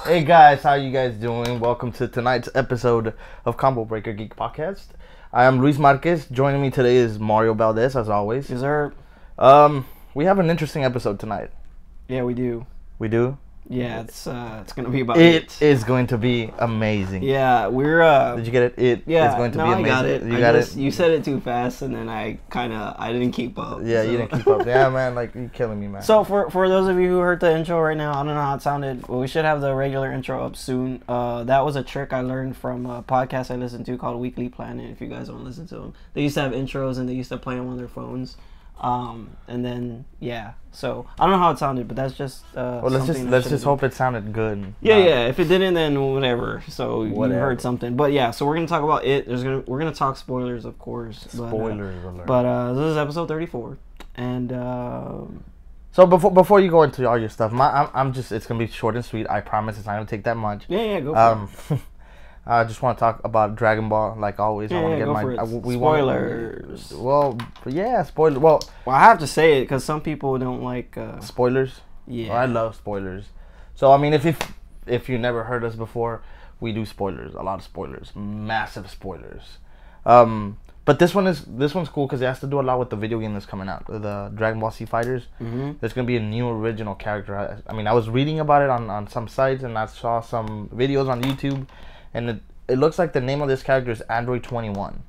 Hey guys, how you guys doing? Welcome to tonight's episode of Combo Breaker Geek Podcast. I am Luis Marquez. Joining me today is Mario Valdez, as always. Yes, sir. We have an interesting episode tonight. Yeah, we do. We do? Yeah, it's gonna be about It is going to be amazing. Yeah, we're Did you get it? It yeah, is going to no, be amazing. I got it. You got it? You said it too fast, and then I didn't keep up. Yeah, so. you didn't keep up. Yeah, man, like you're killing me, man. So for those of you who heard the intro right now, I don't know how it sounded. Well, we should have the regular intro up soon. That was a trick I learned from a podcast I listened to called Weekly Planet. If you guys want to listen to them, they used to have intros and they used to play them on their phones. And then yeah, so I don't know how it sounded, but that's just well, let's just hope it sounded good. Yeah. If it didn't, then whatever. So Whatever. you heard something, but yeah. So we're gonna talk about it. We're gonna talk spoilers, of course. Spoilers alert. But this is episode 34, and so before you go into all your stuff, I'm just it's gonna be short and sweet. I promise it's not gonna take that much. yeah, go for it. I just want to talk about Dragon Ball, like always. I want to get go my for it. Spoilers. Spoilers. Well, I have to say it because some people don't like spoilers. Yeah, I love spoilers. So I mean, if you never heard us before, we do spoilers, a lot of spoilers, massive spoilers. But this one's cool because it has to do a lot with the video game that's coming out, the Dragon Ball Z Fighters. Mm-hmm. There's gonna be a new original character. I mean, I was reading about it on some sites and I saw some videos on YouTube, and it looks like the name of this character is Android 21.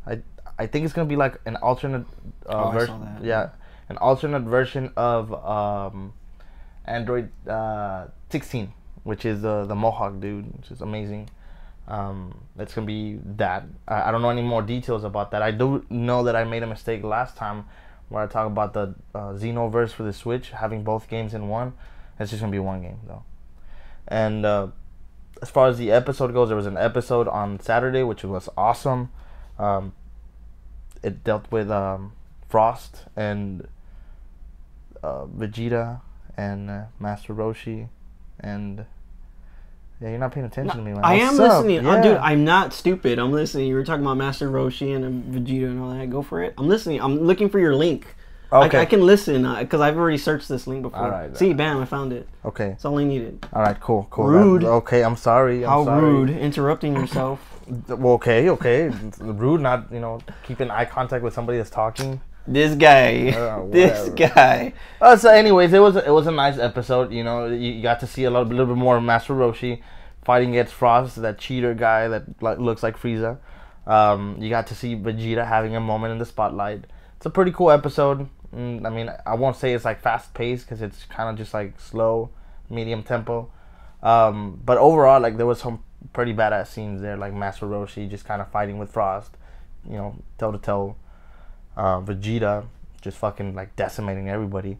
I think it's gonna be like an alternate version. Yeah, an alternate version of Android 16, which is the Mohawk dude, which is amazing. It's gonna be that. I don't know any more details about that. I do know that I made a mistake last time where I talked about the Xenoverse for the Switch having both games in one. It's just gonna be one game though. And as far as the episode goes, there was an episode on Saturday which was awesome. It dealt with Frost and Vegeta and Master Roshi and. Yeah, you're not paying attention to me, man. I am listening. Yeah. Dude, I'm not stupid. I'm listening. You were talking about Master Roshi and Vegeta and all that. Go for it. I'm listening. I'm looking for your link. Okay. I can listen because I've already searched this link before. All right. See, bam, I found it. Okay. That's all I needed. All right, cool. Rude. Okay, I'm sorry. How sorry. rude. Interrupting yourself. Well, okay. Rude, not, keeping eye contact with somebody that's talking. This guy. This guy. So anyways, it was a nice episode. You got to see a little bit more of Master Roshi fighting against Frost, that cheater guy that looks like Frieza. You got to see Vegeta having a moment in the spotlight. It's a pretty cool episode. I mean, I won't say it's like fast paced because it's kind of just like slow, medium tempo. But overall, like there was some pretty badass scenes there, like Master Roshi just kind of fighting with Frost, toe to toe. Vegeta just fucking like decimating everybody,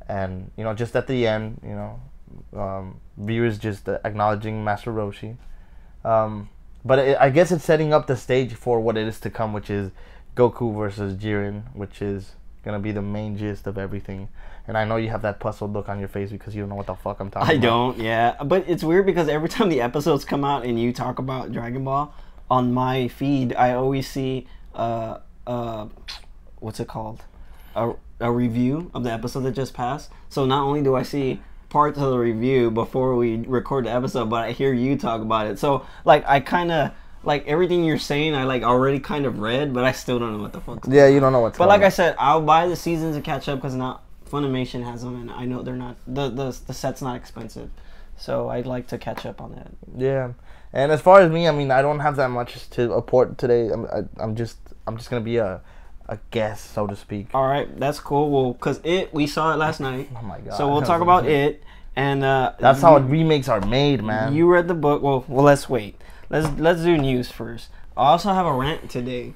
and just at the end, viewers just acknowledging Master Roshi. But I guess it's setting up the stage for what it is to come, which is Goku versus Jiren, which is gonna be the main gist of everything. And I know you have that puzzled look on your face because you don't know what the fuck I'm talking about. I don't, yeah. But it's weird because every time the episodes come out and you talk about Dragon Ball, on my feed, I always see what's it called? A review of the episode that just passed. So not only do I see parts of the review before we record the episode, but I hear you talk about it. So like I kind of like everything you're saying I like already kind of read, but I still don't know what the fuck's going on. You don't know what's going on. But like I said, I'll buy the seasons to catch up because not Funimation has them, and I know they're not the set's not expensive, so I'd like to catch up on that. Yeah, and as far as me, I mean, I don't have that much to report today. I'm just gonna be a guest, so to speak. All right, that's cool. Well, because we saw it last night. Oh my god! So we'll talk about it, and that's how remakes are made, man. You read the book. Well, let's wait. Let's do news first. I also have a rant today.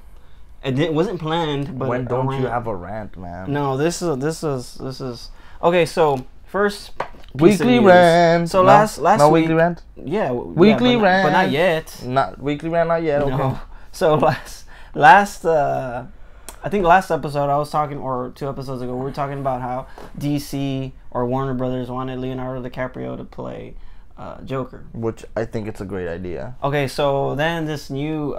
It wasn't planned, but when don't you have a rant, man? No, this is okay. So first, weekly rant. So last week, weekly rant. Yeah, weekly rant, but not yet. Not weekly rant, not yet. Okay. No. So last I think last episode I was talking, or 2 episodes ago, we were talking about how DC or Warner Brothers wanted Leonardo DiCaprio to play Joker. Which I think it's a great idea. Okay, so then this new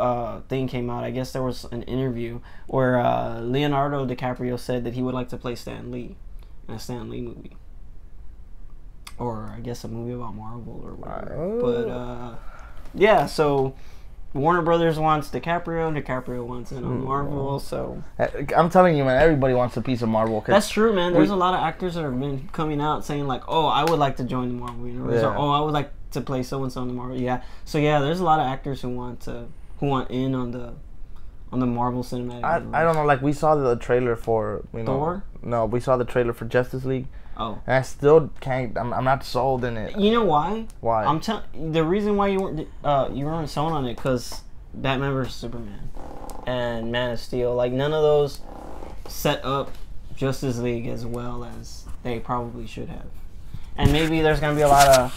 thing came out. I guess there was an interview where Leonardo DiCaprio said that he would like to play Stan Lee in a Stan Lee movie. or I guess a movie about Marvel or whatever. But yeah, so Warner Brothers wants DiCaprio wants it on Marvel. So I'm telling you, man, everybody wants a piece of Marvel. That's true, man. There's a lot of actors that have been coming out saying like, "Oh, I would like to join the Marvel universe," or "Oh, I would like to play so and so in the Marvel." Yeah. So yeah, there's a lot of actors who want in on the Marvel Cinematic Universe. I don't know. Like we saw the trailer for Thor. No, we saw the trailer for Justice League. Oh. And I still can't. I'm not sold in it. You know why? Why? I'm telling the reason why you weren't sold on it because Batman vs Superman and Man of Steel, like none of those set up Justice League as well as they probably should have. And maybe there's gonna be a lot of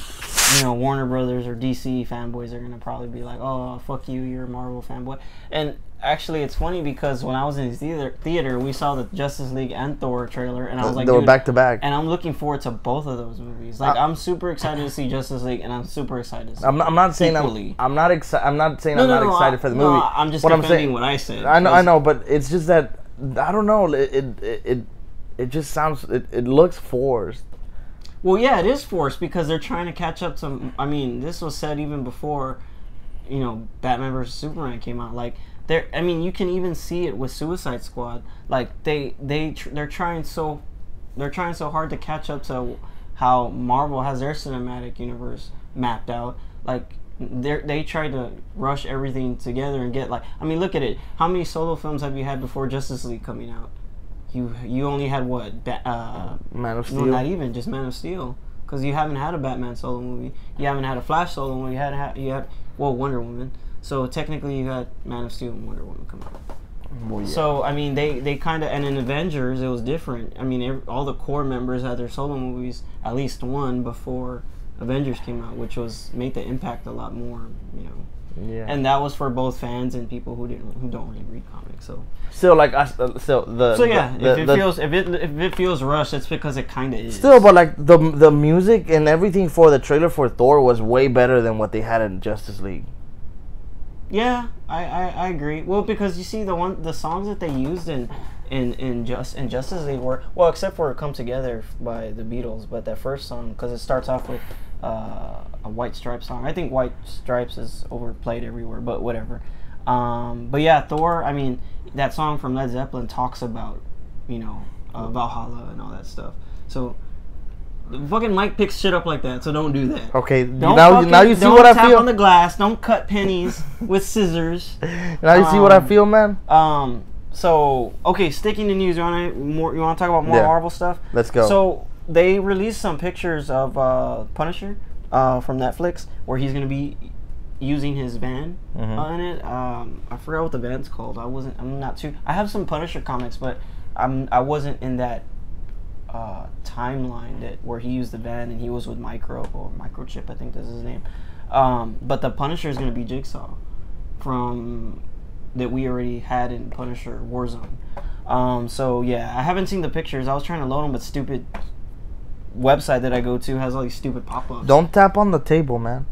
Warner Brothers or DC fanboys are gonna probably be like, "Oh, fuck you, you're a Marvel fanboy." And actually, it's funny because when I was in the theater, we saw the Justice League and Thor trailer, and I was like, they were back to back. And I'm looking forward to both of those movies. Like, I'm super excited to see Justice League, and I'm super excited to see I'm not saying equally. I'm not excited. I'm not saying I'm not excited for the movie. No, I'm just defending what I said. I know, but it's just that I don't know. It just sounds. It looks forced. Well, yeah, it is forced because they're trying to catch up to. I mean, this was said even before, Batman vs Superman came out. Like, you can even see it with Suicide Squad. Like, they're trying so hard to catch up to how Marvel has their cinematic universe mapped out. Like, they try to rush everything together and get look at it. How many solo films have you had before Justice League coming out? You only had what? Man of Steel. No, not even just Man of Steel, because you haven't had a Batman solo movie. You haven't had a Flash solo movie. You had Wonder Woman. So technically, you got Man of Steel and Wonder Woman coming out. Well, yeah. So they kind of, and in Avengers it was different. I mean, all the core members had their solo movies, at least one before Avengers came out, which made the impact a lot more. Yeah. And that was for both fans and people who don't really read comics. So still, like if it feels rushed, it's because it kind of is. Still, but like the music and everything for the trailer for Thor was way better than what they had in Justice League. Yeah, I agree. Well, because you see the songs that they used in Justice League were, well, except for "Come Together" by the Beatles, but that first song, because it starts off with a White Stripes song. I think White Stripes is overplayed everywhere, but whatever. But yeah, Thor. I mean, that song from Led Zeppelin talks about Valhalla and all that stuff. So the fucking mic picks shit up like that, so don't do that. Okay, now you see what I feel. Don't tap on the glass. Don't cut pennies with scissors. Now you see what I feel, man. So okay, sticking to news. You want to talk about more Marvel stuff? Let's go. So they released some pictures of Punisher from Netflix, where he's gonna be using his van in it. I forgot what the van's called. I have some Punisher comics, but I wasn't in that timeline where he used the van and he was with Microchip, I think that's his name. But the Punisher is going to be Jigsaw that we already had in Punisher Warzone. So yeah, I haven't seen the pictures. I was trying to load them, but stupid website that I go to has all these stupid pop-ups. Don't tap on the table, man.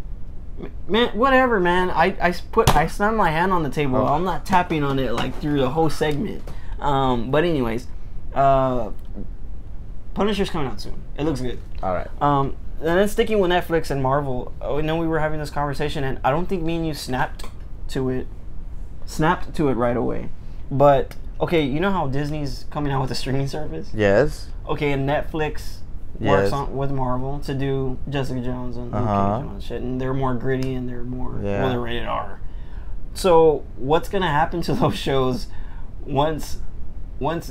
Man, whatever, man. I slammed my hand on the table. Oh. I'm not tapping on it like through the whole segment. But anyways, Punisher's coming out soon. It looks good. All right. And then sticking with Netflix and Marvel, I know we were having this conversation, and I don't think me and you snapped to it right away. But okay, you know how Disney's coming out with a streaming service? Yes. Okay, and Netflix works with Marvel to do Jessica Jones and Luke Cage and all that shit, and they're more gritty and they're more they're rated R. So what's gonna happen to those shows once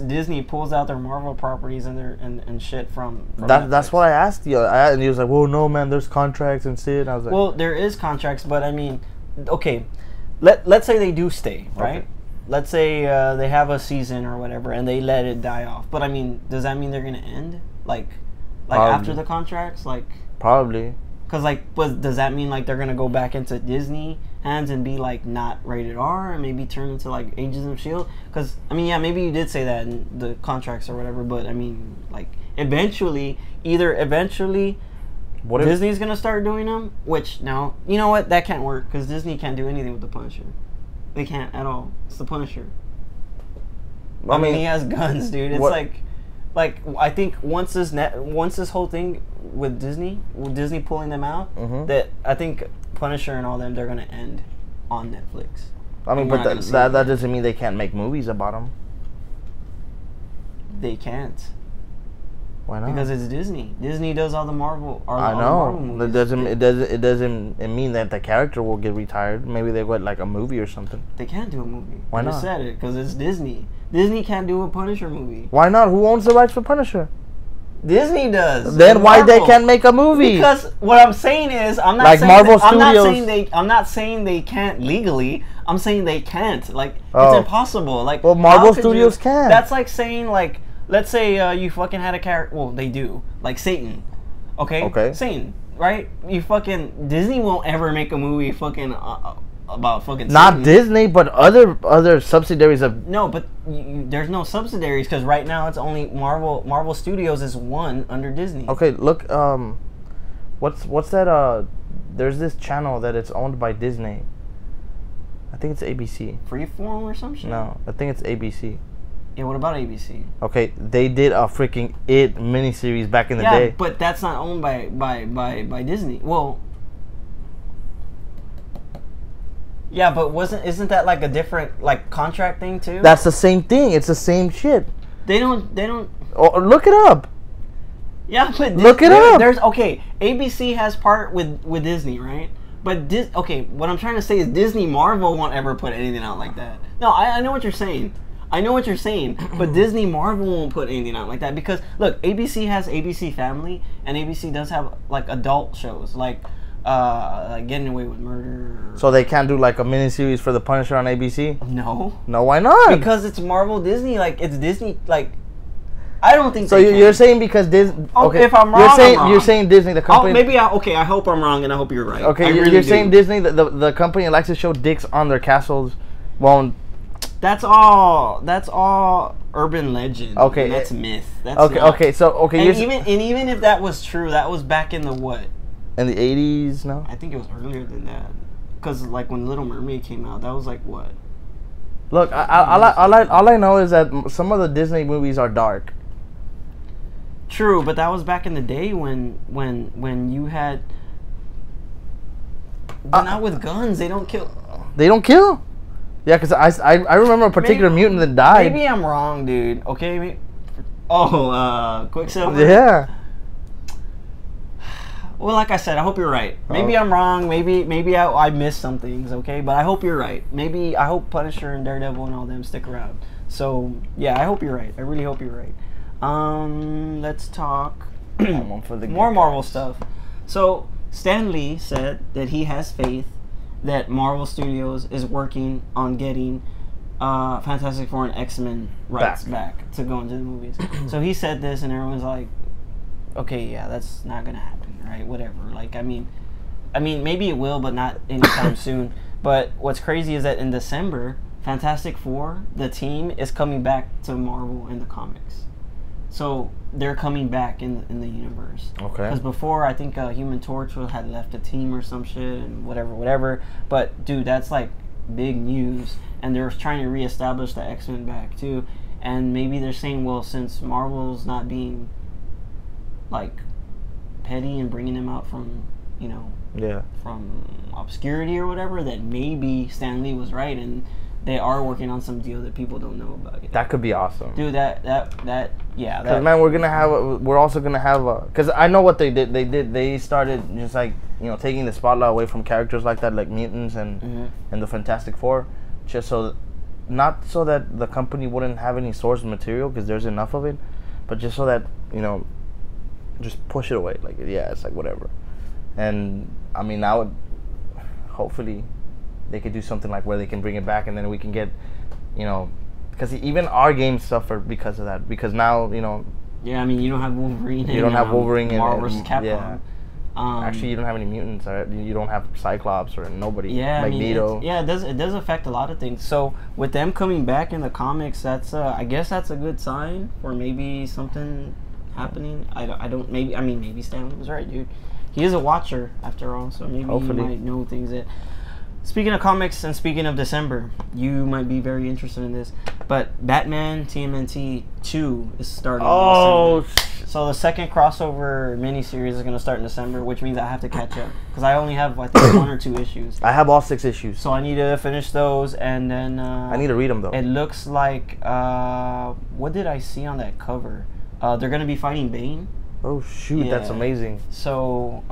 Disney pulls out their Marvel properties and shit from that's what I asked you, and he was like, "Well, no, man, there's contracts and shit." And I was like, "Well, there is contracts, but I mean, okay, let's say they do stay, right? Okay. Let's say they have a season or whatever, and they let it die off. But I mean, does that mean they're gonna end like after the contracts, like probably? Because does that mean like they're gonna go back into Disney hands and be like not rated R and maybe turn into like Agents of S.H.I.E.L.D.? Because I mean, yeah, maybe you did say that in the contracts or whatever, but I mean, like eventually Disney's gonna start doing them. Which now, you know what? That can't work because Disney can't do anything with the Punisher. They can't at all. It's the Punisher. I mean, he has guns, dude. It's like like I think once this whole thing with Disney pulling them out, that I think Punisher and all them, they're gonna end on Netflix. I mean, but that doesn't mean they can't make movies about them. They can't. Why not? Because it's Disney. Disney does all the Marvel. I know. It doesn't mean that the character will get retired. Maybe they get like a movie or something. They can't do a movie. Why not? I just said it because it's Disney. Disney can't do a Punisher movie. Why not? Who owns the rights for Punisher? Disney does. Then why they can't make a movie? Because what I'm saying is, I'm not like saying Marvel that, Studios. I'm not saying they can't legally. I'm saying they can't. Like it's impossible. Like well, Marvel Studios can. That's like saying like, let's say you fucking had a character. Well, they do. Like Satan. Okay. Satan. Right? You fucking Disney won't ever make a movie fucking about fucking. Not Satan. Disney, but other subsidiaries of. No, but there's no subsidiaries because right now it's only Marvel. Marvel Studios is one under Disney. Okay, look. What's that? There's this channel that it's owned by Disney. I think it's ABC. Freeform or some shit. No, I think it's ABC. Yeah, what about ABC? Okay, they did a freaking It miniseries back in the day. Yeah, but that's not owned by Disney. Well, yeah, but isn't that like a different like contract thing too? That's the same thing. It's the same shit. They don't. Oh, look it up. Yeah, but look it up. There's okay. ABC has part with Disney, right? But okay, what I'm trying to say is Disney Marvel won't ever put anything out like that. No, I know what you're saying. I know what you're saying, but Disney Marvel won't put anything out like that because look, ABC has ABC Family, and ABC does have like adult shows like Getting Away with Murder. So they can't do like a miniseries for the Punisher on ABC? No. No, why not? Because it's Marvel Disney, like it's Disney, like I don't think. So you're saying because Disney? Okay, if I'm wrong, you're saying Disney, the company. I hope I'm wrong, and I hope you're right. Okay, you're saying Disney, the company that likes to show dicks on their castles, won't. That's all urban legend. Okay, and that's myth. That's okay. So even if that was true, that was back in the what? In the 80s, no? I think it was earlier than that. Because like when Little Mermaid came out, that was like what? Look, all I know is that some of the Disney movies are dark. True, but that was back in the day when you had. But not with guns. They don't kill. They don't kill. Yeah, because I remember a particular mutant that died. Maybe I'm wrong, dude. Okay. Quicksilver. Yeah. Well, like I said, I hope you're right. Maybe I'm wrong. Maybe I missed some things. Okay, but I hope you're right. Maybe I hope Punisher and Daredevil and all them stick around. So yeah, I hope you're right. I really hope you're right. Let's talk more Marvel stuff. So Stan Lee said that he has faith that Marvel Studios is working on getting Fantastic Four and X-Men rights back to go into the movies. So he said this, and everyone's like, "Okay, yeah, that's not gonna happen, right? Whatever." Like, I mean, maybe it will, but not anytime soon. But what's crazy is that in December, Fantastic Four, the team, is coming back to Marvel in the comics. So they're coming back in the universe. Okay. Because before, I think Human Torch had left a team or some shit and whatever. But dude, that's like big news, and they're trying to reestablish the X-Men back too. And maybe they're saying, well, since Marvel's not being like petty and bringing them out from from obscurity or whatever, that maybe Stan Lee was right and they are working on some deal that people don't know about yet. That could be awesome, dude. Because man, we're also gonna have because I know what they did. They started just like taking the spotlight away from characters like that, like mutants and the Fantastic Four, just not so that the company wouldn't have any source material because there's enough of it, but just so that just push it away. Like it's like whatever. And I mean now, hopefully, they could do something like where they can bring it back, and then we can get, because even our games suffer because of that. Because now, yeah, I mean, you don't have Wolverine. You don't have Wolverine in Marvel vs. Capcom. Yeah. Actually, you don't have any mutants. Or you don't have Cyclops or nobody. Yeah, Magneto. It does affect a lot of things. So with them coming back in the comics, that's I guess that's a good sign for maybe something happening. Maybe Stanley was right, dude. He is a watcher after all, so maybe Hopefully. he might know things that. Speaking of comics and speaking of December, you might be very interested in this. But Batman TMNT 2 is starting. Oh. In December. So the second crossover miniseries is gonna start in December, which means I have to catch up because I only have I think 1 or 2 issues. I have all 6 issues. So I need to finish those, and then I need to read them though. It looks like what did I see on that cover? They're gonna be fighting Bane. Oh shoot, that's amazing. So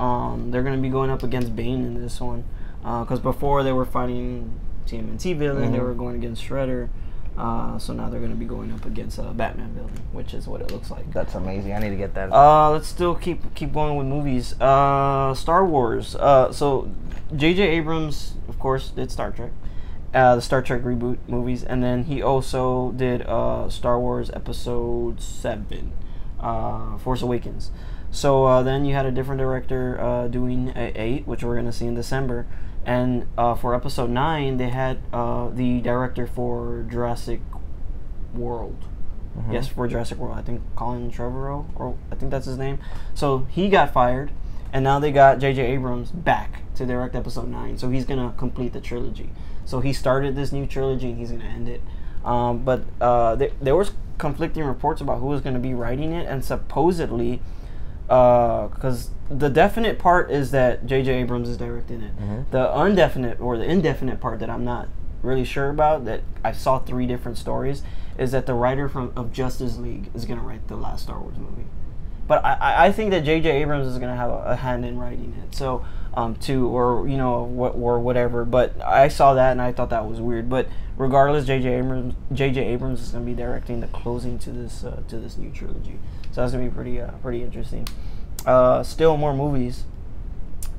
they're gonna be going up against Bane in this one, because before they were fighting TMNT villain, they were going against Shredder. So now they're gonna be going up against a Batman villain, which is what it looks like. That's amazing. I need to get that. Let's still keep going with movies. Star Wars. So J.J. Abrams, of course, did Star Trek, the Star Trek reboot movies, and then he also did Star Wars Episode 7, Force Awakens. So then you had a different director doing 8, which we're gonna see in December. And for Episode 9, they had the director for Jurassic World. Yes, for Jurassic World. I think Colin Trevorrow, or I think that's his name. So he got fired, and now they got J.J. Abrams back to direct Episode 9. So he's going to complete the trilogy. So he started this new trilogy, and he's going to end it. But there was conflicting reports about who was going to be writing it, and supposedly... because the definite part is that J.J. Abrams is directing it. The undefinite or the indefinite part that I'm not really sure about, that I saw 3 different stories, is that the writer of Justice League is going to write the last Star Wars movie. But I think that J.J. Abrams is going to have a hand in writing it. So, or whatever. But I saw that and I thought that was weird. But regardless, J.J. Abrams is going to be directing the closing to this new trilogy. So that's gonna be pretty interesting. Still more movies.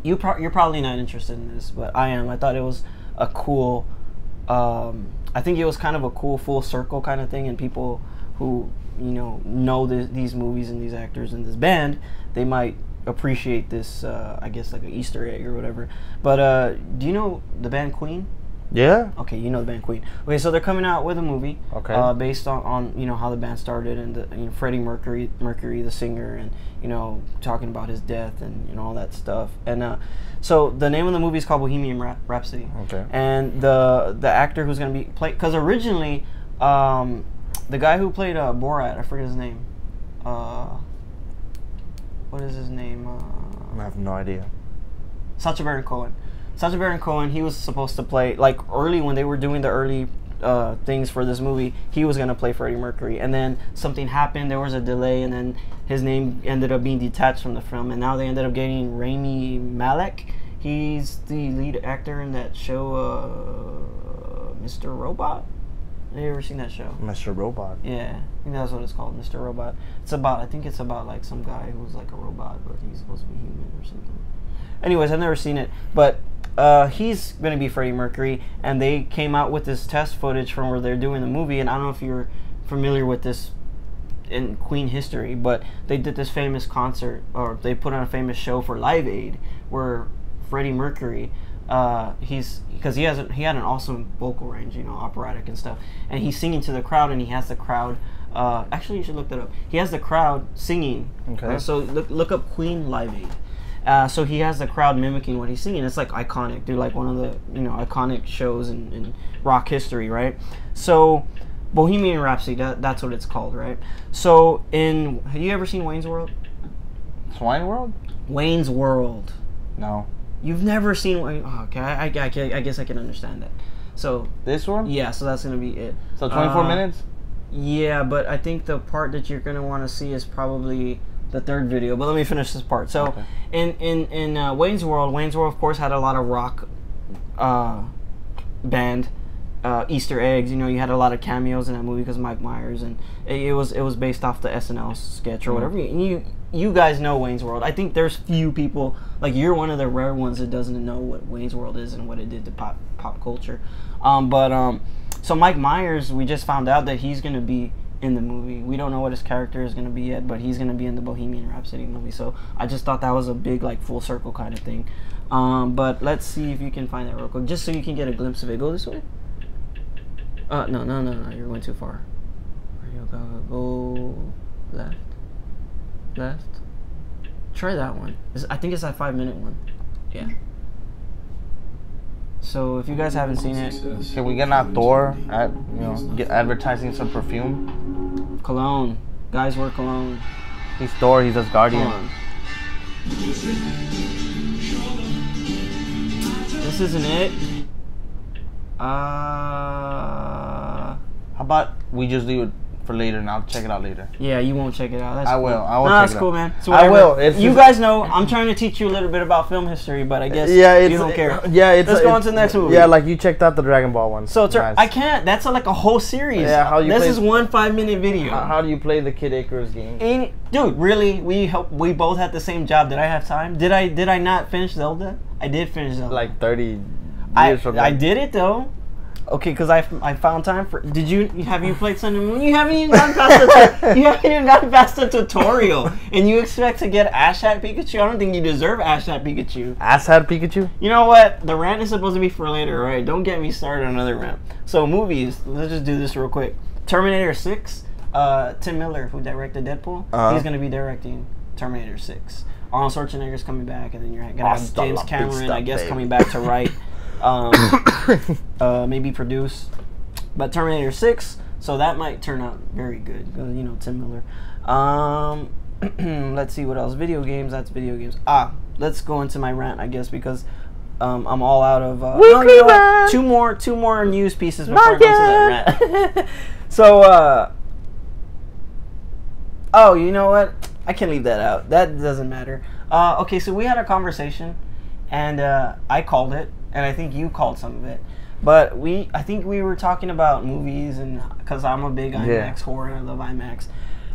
You're probably not interested in this, but I am. I thought it was a cool. I think it was kind of a cool full circle kind of thing, and people who know these movies and these actors and this band, they might appreciate this. I guess like an Easter egg or whatever. But do you know the band Queen? Yeah. Okay, you know the band Queen. Okay, so they're coming out with a movie. Okay. Based on how the band started, and Freddie Mercury, the singer, and talking about his death and all that stuff. And so the name of the movie is called Bohemian Rhapsody. Okay. And the actor who's gonna be because originally the guy who played Borat, I forget his name. What is his name? I have no idea. Sacha Baron Cohen, he was supposed to play, like, early when they were doing the early things for this movie, he was going to play Freddie Mercury. And then something happened, there was a delay, and then his name ended up being detached from the film. And now they ended up getting Rami Malek. He's the lead actor in that show, Mr. Robot. Have you ever seen that show? Mr. Robot. Yeah, I think that's what it's called, Mr. Robot. I think it's about, like, some guy who's like a robot, but he's supposed to be human or something. Anyways, I've never seen it, but he's going to be Freddie Mercury, and they came out with this test footage from where they're doing the movie, and I don't know if you're familiar with this in Queen history, but they did this famous concert, or they put on a famous show for Live Aid, where Freddie Mercury, because he had an awesome vocal range, operatic and stuff, and he's singing to the crowd, and he has the crowd, actually you should look that up, he has the crowd singing, okay. So look up Queen Live Aid. So he has the crowd mimicking what he's singing. It's like iconic. They're like one of the iconic shows in rock history, right? So Bohemian Rhapsody, that's what it's called, right? So have you ever seen Wayne's World? Swine World? Wayne's World. No. You've never seen Wayne? Oh, okay, I guess I can understand that. So this one? Yeah, so that's gonna be it. So 24 minutes? Yeah, but I think the part that you're gonna want to see is probably the third video, but let me finish this part. So, okay. in Wayne's World, of course, had a lot of rock band Easter eggs. You had a lot of cameos in that movie because Mike Myers, and it was based off the SNL sketch or whatever. You guys know Wayne's World. I think there's few people, like you're one of the rare ones that doesn't know what Wayne's World is and what it did to pop culture. So Mike Myers, we just found out that he's gonna be in the movie. We don't know what his character is going to be yet, but he's going to be in the Bohemian Rhapsody movie. So I just thought that was a big, like, full circle kind of thing. But let's see if you can find that real quick, just so you can get a glimpse of it. Go this way. No, you're going too far. Go left. Try that one. I think it's that 5-minute one. Yeah. So if you guys haven't seen it, Can we get not Thor at get advertising some perfume? cologne. Guys wear cologne. He's Thor. He's just Guardian. Hold on. This isn't it. How about we just leave it for later and I'll check it out later. Yeah, you won't check it out. That's I cool. will. I will. No, check that's it cool, out. man. So I will. It's you just, guys know I'm trying to teach you a little bit about film history, but I guess you don't care. Yeah, Let's go on to the next movie. Yeah, like you checked out the Dragon Ball one. So Nice. I can't. That's like a whole series. Yeah, how you This play- is one 5-minute video. How do you play the Kid Icarus game? Dude, really? We both had the same job. Did I have time? Did I not finish Zelda? I did finish Zelda. Like 30 I years from now. I did it though. Okay, because I found time for. Have you played Sun and Moon? You haven't even gotten past the tutorial, and you expect to get Ash Hat Pikachu? I don't think you deserve Ash Hat Pikachu. Ass had Pikachu? You know what? The rant is supposed to be for later, right? Don't get me started on another rant. So movies. Let's just do this real quick. Terminator 6. Tim Miller, who directed Deadpool, he's gonna be directing Terminator 6. Arnold Schwarzenegger's coming back, and then you're gonna have James Cameron, I guess, coming back to write. Maybe produce, but Terminator 6, so that might turn out very good. Tim Miller. Let's see what else. Video games. That's video games. Let's go into my rant, I guess, because I'm all out of. Weekly Rant. Two more news pieces before I go to that rant. So, oh, you know what? I can leave that out. That doesn't matter. Okay, so we had a conversation, and I called it. And I think you called some of it, but I think we were talking about movies, and because I'm a big IMAX whore and I love IMAX,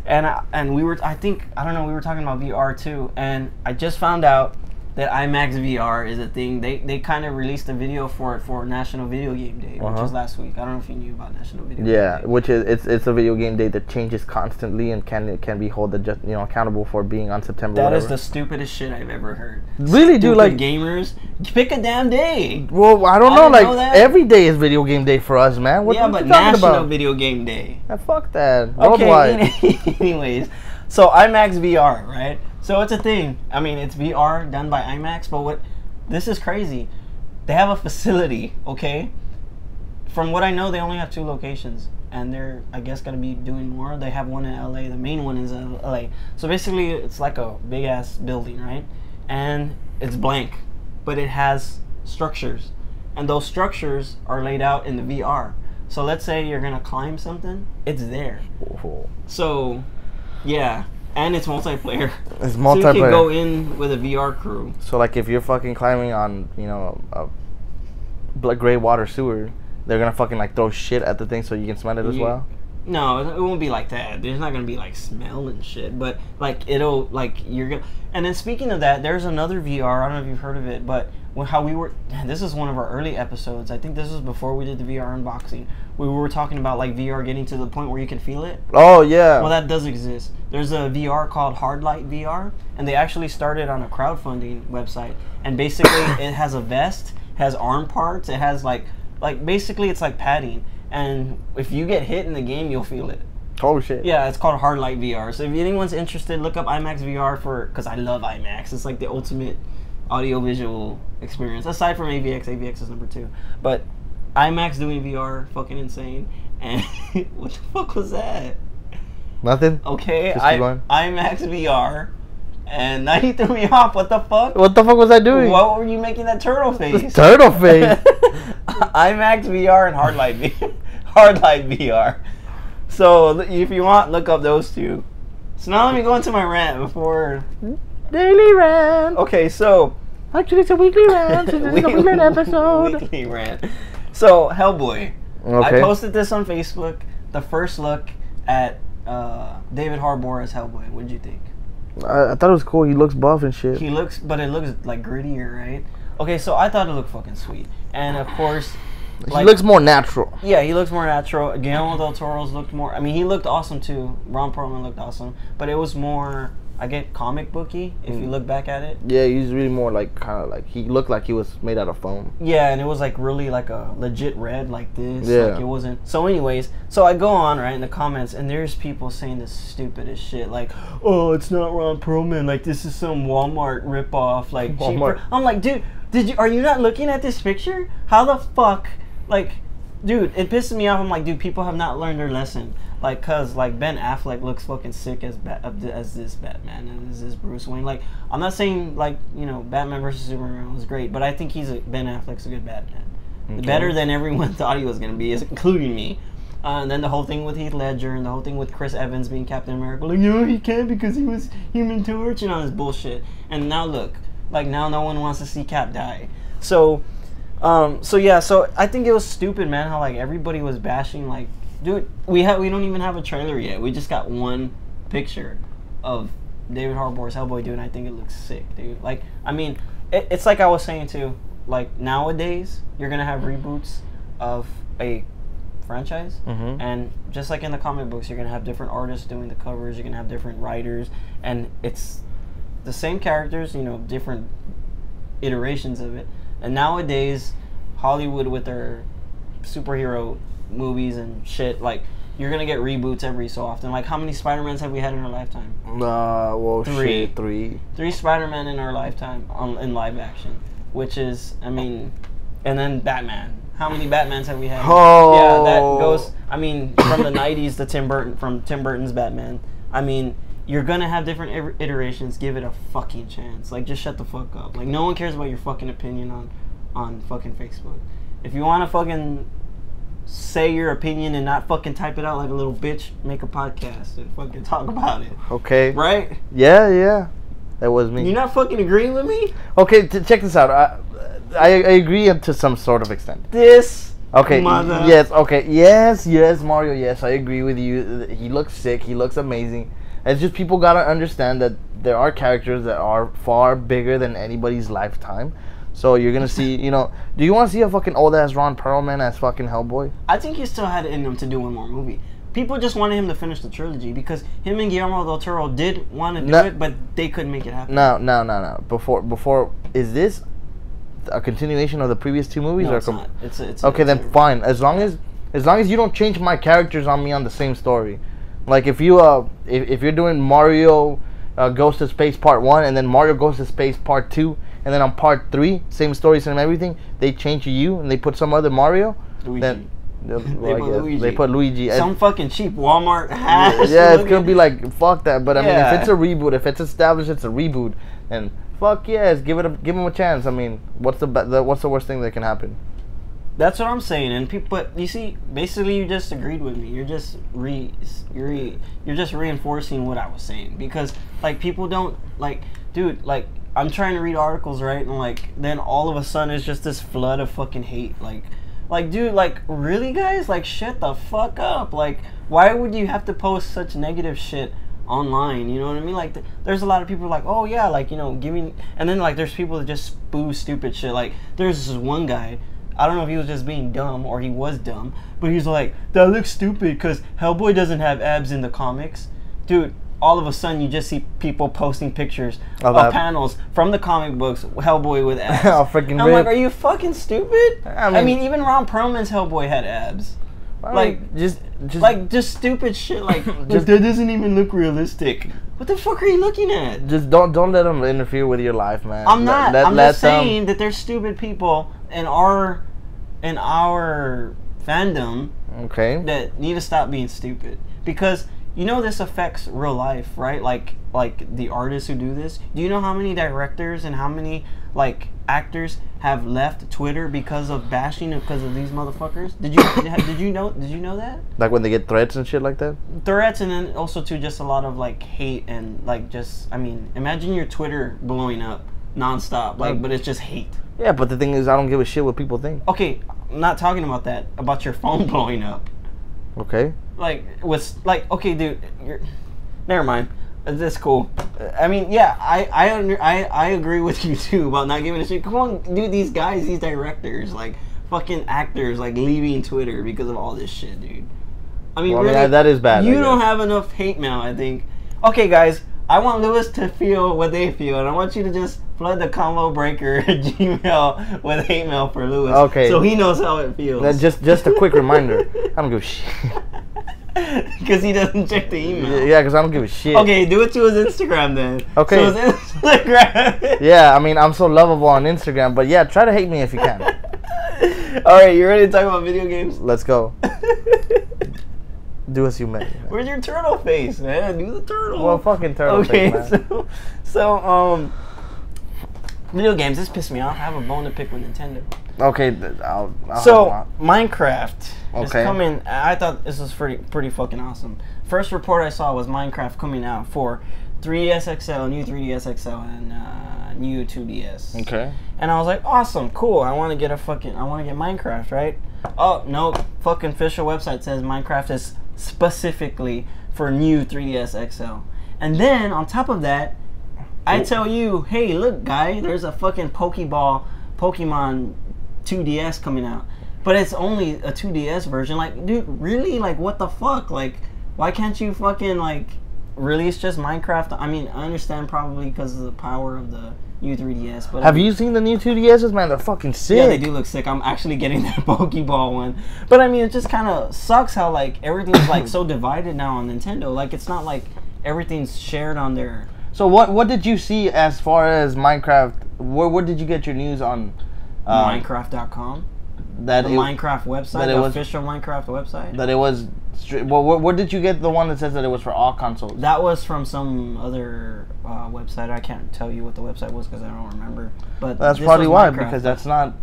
and we were we were talking about VR too, and I just found out that IMAX VR is a thing. They kind of released a video for it for National Video Game Day, which was last week. I don't know if you knew about National Video Game Day. Yeah, which is it's a video game day that changes constantly and can be held accountable for being on September. That whatever. is the stupidest shit I've ever heard. Really, dude, like gamers, pick a damn day. Well, I don't know. didn't Like know that. every day is video game day for us, man. What Yeah, what but you talking National about? Video Game Day. Fuck that. Okay, Worldwide. anyways, so IMAX VR, right? So it's a thing. I mean, it's VR done by IMAX, but this is crazy. They have a facility, okay? From what I know, they only have 2 locations, and they're, I guess, going to be doing more. They have one in LA. The main one is in LA. So basically, it's like a big-ass building, right? And it's blank, but it has structures, and those structures are laid out in the VR. So let's say you're going to climb something, it's there. Oh. So, yeah. And it's multiplayer. It's So you can multiplayer. go in with a VR crew. So like if you're fucking climbing on a gray water sewer, they're gonna fucking like throw shit at the thing so you can smell it as well. No, it won't be like that. There's not gonna be like smell and shit, but like it'll you're gonna. And then speaking of that, there's another VR. I don't know if you've heard of it, but this is one of our early episodes. I think this was before we did the VR unboxing. We were talking about like VR getting to the point where you can feel it. Oh yeah. Well, that does exist. There's a VR called Hardlight VR, and they actually started on a crowdfunding website. And basically, it has a vest, has arm parts, it has like basically it's like padding. And if you get hit in the game, you'll feel it. Oh shit. Yeah, it's called Hardlight VR. So if anyone's interested, look up IMAX VR because I love IMAX. It's like the ultimate audio-visual experience, aside from AVX. AVX is number 2. But IMAX doing VR, fucking insane. And what the fuck was that? Nothing. Okay, Just keep going. IMAX VR, and now you threw me off. What the fuck? What the fuck was I doing? What were you making that turtle face? Turtle face. IMAX VR and Hardlight VR. So if you want, look up those 2. So now let me go into my rant before. Daily rant. Okay, so Actually, it's a weekly rant. It's a weekly rant episode. Weekly rant. So Hellboy. Okay. I posted this on Facebook. The first look at David Harbour as Hellboy. What did you think? I thought it was cool. He looks buff and shit. But it looks like grittier, right? Okay, so I thought it looked fucking sweet, and of course, He looks more natural. Yeah, he looks more natural. Guillermo del Toro's looked more. I mean, he looked awesome too. Ron Perlman looked awesome, but it was more, I get comic booky if you look back at it. Yeah, he's really more like kind of like he looked like he was made out of foam. Yeah, and it was like really like a legit red like this. Yeah. Like it wasn't. So anyways, so I go on right in the comments and there's people saying the stupidest shit like, oh, it's not Ron Perlman. Like this is some Walmart ripoff. Like cheaper. Walmart. I'm like, dude, Are you not looking at this picture? How the fuck, like, dude, it pisses me off. I'm like, dude, people have not learned their lesson. Like, cause like Ben Affleck looks fucking sick as this Batman and as this Bruce Wayne. Like, I'm not saying like, you know, Batman versus Superman was great, but I think Ben Affleck's a good Batman. Okay. Better than everyone thought he was gonna be, including me. And then the whole thing with Heath Ledger and the whole thing with Chris Evans being Captain America, like, no, he can't because he was Human Torch, you know, this bullshit. And now look, like, now no one wants to see Cap die. So yeah, so I think it was stupid, man, how like everybody was bashing, like, dude, we don't even have a trailer yet. We just got one picture of David Harbour's Hellboy, dude, and I think it looks sick, dude. Like, I mean, it's like I was saying too, like, nowadays you're gonna have reboots of a franchise, and just like in the comic books, you're gonna have different artists doing the covers, you're gonna have different writers, and it's the same characters, you know, different iterations of it. And nowadays Hollywood with their superhero movies and shit, like, you're gonna get reboots every so often. Like, how many Spider-Mans have we had in our lifetime? Well, three. Shit, three Spider-Man in our lifetime in live action, which is, I mean, and then Batman. How many Batmans have we had? Oh. Yeah, that goes, I mean, from the 90s to Tim Burton's Batman. I mean, you're gonna have different iterations. Give it a fucking chance. Like, just shut the fuck up. Like, no one cares about your fucking opinion on fucking Facebook. If you want to fucking say your opinion and not fucking type it out like a little bitch, make a podcast and fucking talk about it. Okay. Right? Yeah. That was me. You're not fucking agreeing with me? Okay, check this out. I agree to some sort of extent. Okay. Mother. Yes. Okay. Yes, Mario. Yes, I agree with you. He looks sick. He looks amazing. It's just people gotta understand that there are characters that are far bigger than anybody's lifetime. So you're gonna see, you know, do you want to see a fucking old ass Ron Perlman as fucking Hellboy? I think he still had it in him to do one more movie. People just wanted him to finish the trilogy because him and Guillermo del Toro did want to do it, but they couldn't make it happen. No. Before, is this a continuation of the previous two movies? No, or it's not. It's okay, then fine. As long as you don't change my characters on me on the same story. Like, if you if you're doing Mario Goes to Space Part 1 and then Mario Goes to Space Part 2 and then on Part 3, same story, same everything, they change you and they put some other Mario, Luigi. Then they put Luigi. Some fucking cheap Walmart hash. Yeah, it's gonna be like, fuck that. But I mean, if it's a reboot, if it's established, it's a reboot, then fuck yes, give them a chance. I mean, what's the worst thing that can happen? That's what I'm saying, and people. But you see, basically, you just agreed with me. You're just you're just reinforcing what I was saying, because like people don't like, dude. Like, I'm trying to read articles, right, and like then all of a sudden it's just this flood of fucking hate, like, dude, like, really, guys? Like, shut the fuck up. Like, why would you have to post such negative shit online? You know what I mean? Like, there's a lot of people like, oh, yeah, like, you know, and then, like, there's people that just spew stupid shit. Like, there's this one guy, I don't know if he was just being dumb or he was dumb, but he's like, that looks stupid because Hellboy doesn't have abs in the comics. Dude, all of a sudden you just see people posting pictures of panels from the comic books, Hellboy with abs. I'm like, are you fucking stupid? I mean, even Ron Perlman's Hellboy had abs. Like, just stupid shit. Like, that doesn't even look realistic. What the fuck are you looking at? Just don't let them interfere with your life, man. I'm not. I'm just saying that there's stupid people in our fandom. Okay. That need to stop being stupid, because you know this affects real life, right? Like the artists who do this. Do you know how many directors and how many like actors have left Twitter because of bashing, because of these motherfuckers? Did you know that? Like when they get threats and shit like that? Threats, and then also too just a lot of like hate and like just, I mean, imagine your Twitter blowing up nonstop, like, but it's just hate. Yeah, but the thing is, I don't give a shit what people think. Okay, I'm not talking about that. About your phone blowing up. Okay. Like, okay, dude, never mind. That's cool. I mean, yeah, I agree with you too about not giving a shit. Come on, dude, these guys, these directors, like fucking actors, like leaving Twitter because of all this shit, dude. I mean, really, that is bad. You don't have enough hate mail, I think. Okay, guys, I want Lewis to feel what they feel, and I want you to just flood the combo breaker Gmail with hate mail for Lewis. Okay. So he knows how it feels. Then just a quick reminder. I don't give a shit. Because he doesn't check the email. Yeah, because I don't give a shit. Okay, do it to his Instagram then. Okay. So Yeah, I mean, I'm so lovable on Instagram, but yeah, try to hate me if you can. All right, you ready to talk about video games? Let's go. Do as you may. Where's your turtle face, man? Do the turtle. Well, fucking turtle face, man. So, video games. This pissed me off. I have a bone to pick with Nintendo. Okay, I'll so Minecraft is Okay. coming. I thought this was pretty fucking awesome. First report I saw was Minecraft coming out for 3DS XL, new 3DS XL, and new 2DS. Okay. And I was like, awesome, cool. I want to get Minecraft, right? Oh no, fucking official website says Minecraft is specifically for new 3DS XL. And then on top of that, I tell you, hey, look, guy, there's a fucking Pokemon 2DS coming out, but it's only a 2DS version. Like, dude, really? Like, what the fuck? Like, why can't you fucking like release just Minecraft? I mean, I understand probably because of the power of the new 3DS, but have you seen the new 2DSs, man? They're fucking sick. Yeah, they do look sick. I'm actually getting that Pokeball one, but I mean, it just kind of sucks how like everything's like so divided now on Nintendo. Like, it's not like everything's shared on their. So what did you see as far as Minecraft? Where did you get your news on? Minecraft.com. That the Minecraft website, the official Minecraft website. That it was. Well, where did you get the one that says that it was for all consoles? That was from some other website. I can't tell you what the website was because I don't remember. But that's probably why, because that's not.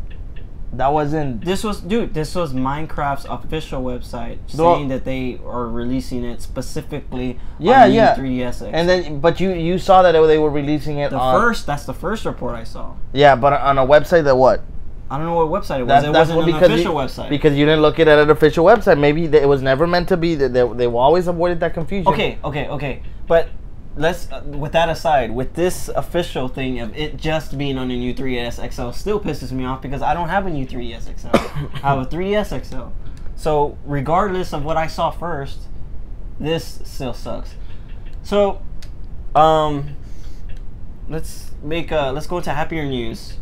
That wasn't. This was Minecraft's official website saying that they are releasing it specifically. On 3DS XL. And then, but you saw that they were releasing it. That's the first report I saw. Yeah, but on a website that what? I don't know what website it was. It wasn't an official website. Because you didn't look at it at an official website. Maybe it was never meant to be. They've always avoided that confusion. Okay. But let's, with that aside, with this official thing of it just being on a new 3DS XL still pisses me off because I don't have a new 3DS XL. I have a 3DS XL. So regardless of what I saw first, this still sucks. So, let's go into happier news.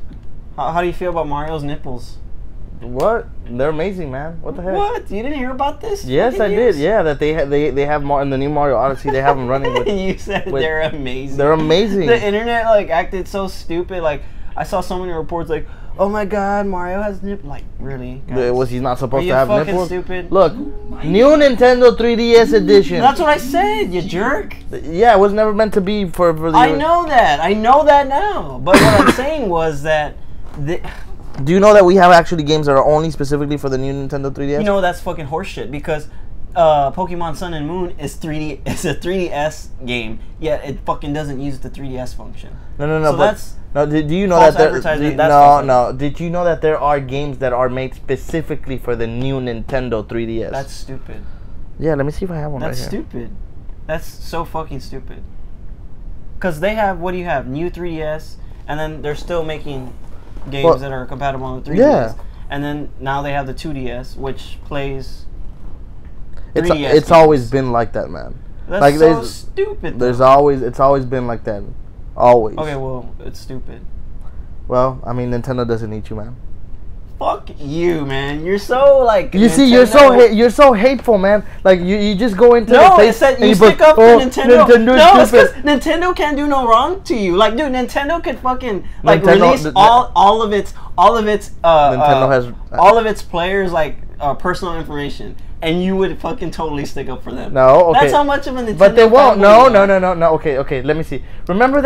How do you feel about Mario's nipples? What? They're amazing, man. What the heck? What? You didn't hear about this? Yes, I did. Yeah, that they have in the new Mario Odyssey. They have them running with. You said they're amazing. They're amazing. The internet like acted so stupid. Like I saw so many reports like, oh my god, Mario has nipples. Like really? Guys? Was he not supposed to have nipples? nipples? Stupid. Look, new Nintendo 3DS edition. That's what I said, you jerk. Yeah, it was never meant to be for the. I know that now. But what I'm saying was that. Do you know that we have actually games that are only specifically for the new Nintendo 3DS? You know that's fucking horseshit because Pokemon Sun and Moon is 3D. It's a 3DS game, yet it fucking doesn't use the 3DS function. No. So that's do you know false that advertising. No. Did you know that there are games that are made specifically for the new Nintendo 3DS? That's stupid. Yeah, let me see if I have one. That's right here. stupid. That's so fucking stupid. Because they have, what do you have? New 3DS, and then they're still making games that are compatible on the 3DS. Yeah. And then now they have the 2DS, which plays 3DS It's always been like that, man. That's like, so stupid. It's always been like that. Always. Okay, well, it's stupid. Well, I mean, Nintendo doesn't need you, man. Fuck you, man. You're so like. You see, you're so hateful, man. Like you just go into the place and you stick up to Nintendo. No, it's because Nintendo can't do no wrong to you. Like, dude, Nintendo could fucking like release all of its Nintendo has all of its players like personal information, and you would fucking totally stick up for them. No, okay. That's how much of a Nintendo. But they won't. No. Okay. Let me see. Remember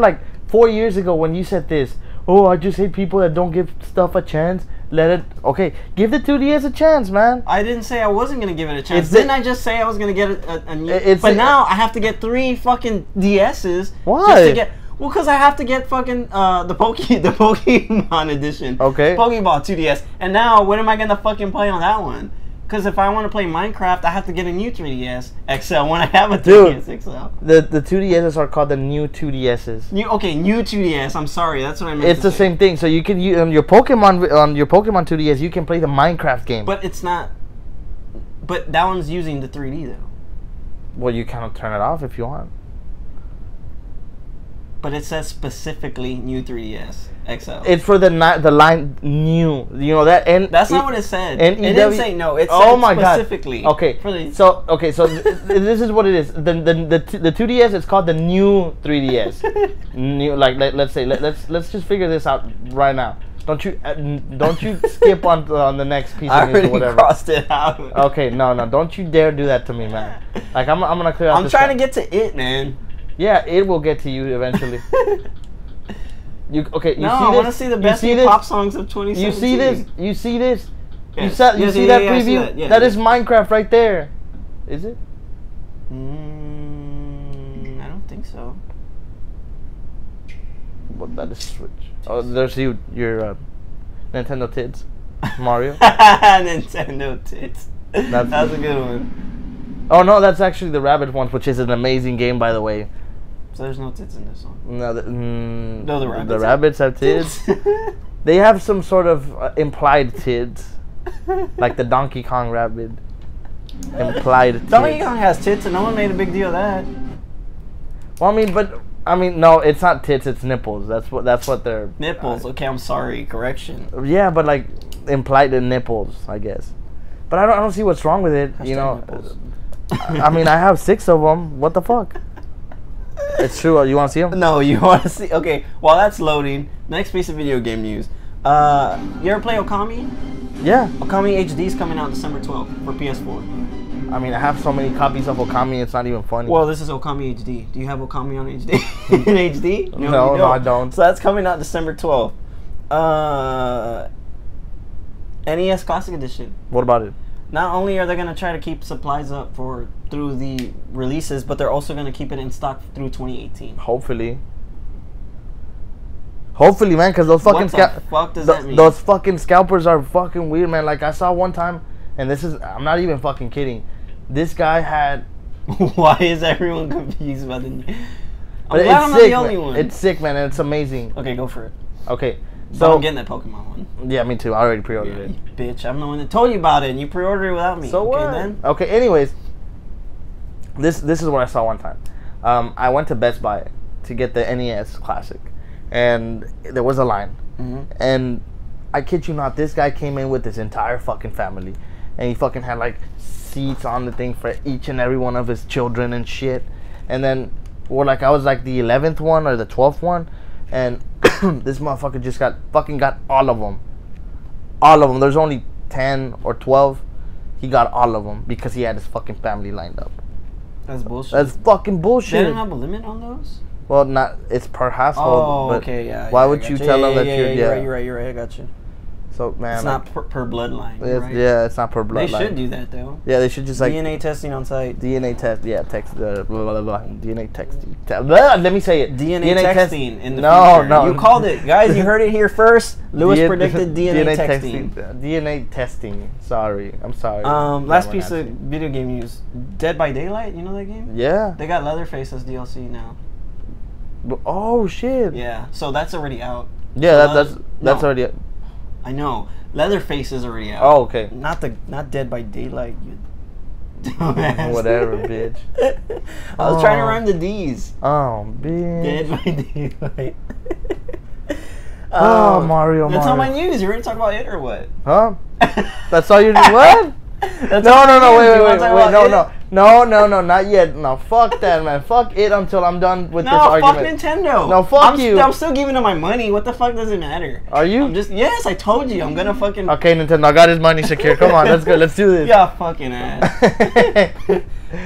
like 4 years ago when you said this. Oh, I just hate people that don't give stuff a chance. Give the 2DS a chance, man. I didn't say I wasn't gonna give it a chance. Didn't I just say I was gonna get a new? But now I have to get 3 fucking DSs. Why? Just to get, well, because I have to get fucking the Pokemon edition. Okay. Pokeball 2DS. And now, when am I gonna fucking play on that one? Because if I want to play Minecraft, I have to get a new 3DS XL when I have a 3DS XL. The 2DSs are called the new 2DSs. New 2DS. I'm sorry, that's what I meant. It's the same thing. So you can use on your Pokemon 2DS, you can play the Minecraft game. But it's not. But that one's using the 3D though. Well, you kind of turn it off if you want. But it says specifically new 3DS XL. It's for the line new. You know that. And that's not what it said. It didn't say no. It said specifically. God. Okay. So this is what it is. The 2DS is called the new 3DS. New, like let's say let's just figure this out right now. Don't you skip on the next piece of news or whatever. I already crossed it out. Okay, no, don't you dare do that to me, man. Like I'm gonna clear out. I'm trying to get to it, man. Yeah, it will get to you eventually. You see this? I want to see the best pop songs of 2017. You see this? Yes. You see that preview? That is Minecraft right there. Is it? I don't think so. What? That is Switch. Oh, there's your Nintendo tits, Mario. Nintendo tits. That's a good one. Oh no, that's actually the Rabbit one, which is an amazing game, by the way. So there's no tits in this one. No, the rabbits have tits. They have some sort of implied tits, like the Donkey Kong rabbit. Implied tits. Donkey Kong has tits, and no one made a big deal of that. Well, I mean, no, it's not tits, it's nipples. That's what they're... Nipples, okay, I'm sorry, correction. Yeah, but like, implied in nipples, I guess. But I don't see what's wrong with it, you know. Nipples. I mean, I have 6 of them. What the fuck? It's true. You want to see them? No, you want to see... Okay, while that's loading, next piece of video game news. You ever play Okami? Yeah. Okami HD is coming out December 12th for PS4. I mean, I have so many copies of Okami, it's not even funny. Well, this is Okami HD. Do you have Okami on HD? In HD? No, I don't. So that's coming out December 12th. NES Classic Edition. What about it? Not only are they going to try to keep supplies up through the releases, but they're also going to keep it in stock through 2018. Hopefully, man, because those fucking fuck does that mean? Those fucking scalpers are fucking weird, man. Like I saw one time, and I'm not even fucking kidding. This guy had. Why is everyone confused about the? I'm not the only one. It's sick, man, and it's amazing. Okay, go for it. Okay. So I'm getting that Pokemon one. Yeah, me too. I already pre-ordered it. You bitch, I'm the one that told you about it, and you pre-ordered it without me. So what? Okay, then. Okay. Anyways, this is what I saw one time. I went to Best Buy to get the NES Classic, and there was a line. Mm-hmm. And I kid you not, this guy came in with his entire fucking family, and he fucking had like seats on the thing for each and every one of his children and shit. And then, I was like the 11th one or the 12th one, and this motherfucker just got all of them. All of them. There's only 10 or 12. He got all of them because he had his fucking family lined up. That's bullshit. That's fucking bullshit. They don't have a limit on those? Well, it's per household. Oh, but okay, yeah. Why would you tell them that you're right. I got you. So, man, it's not per bloodline. Right? Yeah, it's not per bloodline. They should do that though. Yeah, they should just like DNA testing on site. DNA test. Yeah, text. Blah, blah, blah, DNA testing. Let me say it. DNA texting in the future. No. You called it, guys. You heard it here first. Lewis predicted DNA texting. DNA testing. Sorry, I'm sorry. Last piece of video game news: Dead by Daylight. You know that game? Yeah. They got Leatherface as DLC now. Oh shit. Yeah. So that's already out. Yeah, that's already out. I know. Leatherface is already out. Oh, okay. Not Dead by Daylight, you dumbass. Whatever, bitch. I was trying to rhyme the D's. Oh, bitch. Dead by Daylight. Mario. That's all my news. You ready to talk about it or what? Huh? That's all you do? What? No, wait, no, not yet. No, fuck that, man. Fuck it until I'm done with this argument. No, fuck Nintendo. No, fuck you. I'm still giving them my money. What the fuck does it matter? Are you? Yes, I told you. I'm gonna fucking... Okay, Nintendo, I got his money secure. Come on, let's go. Let's do this. Yeah, fucking ass.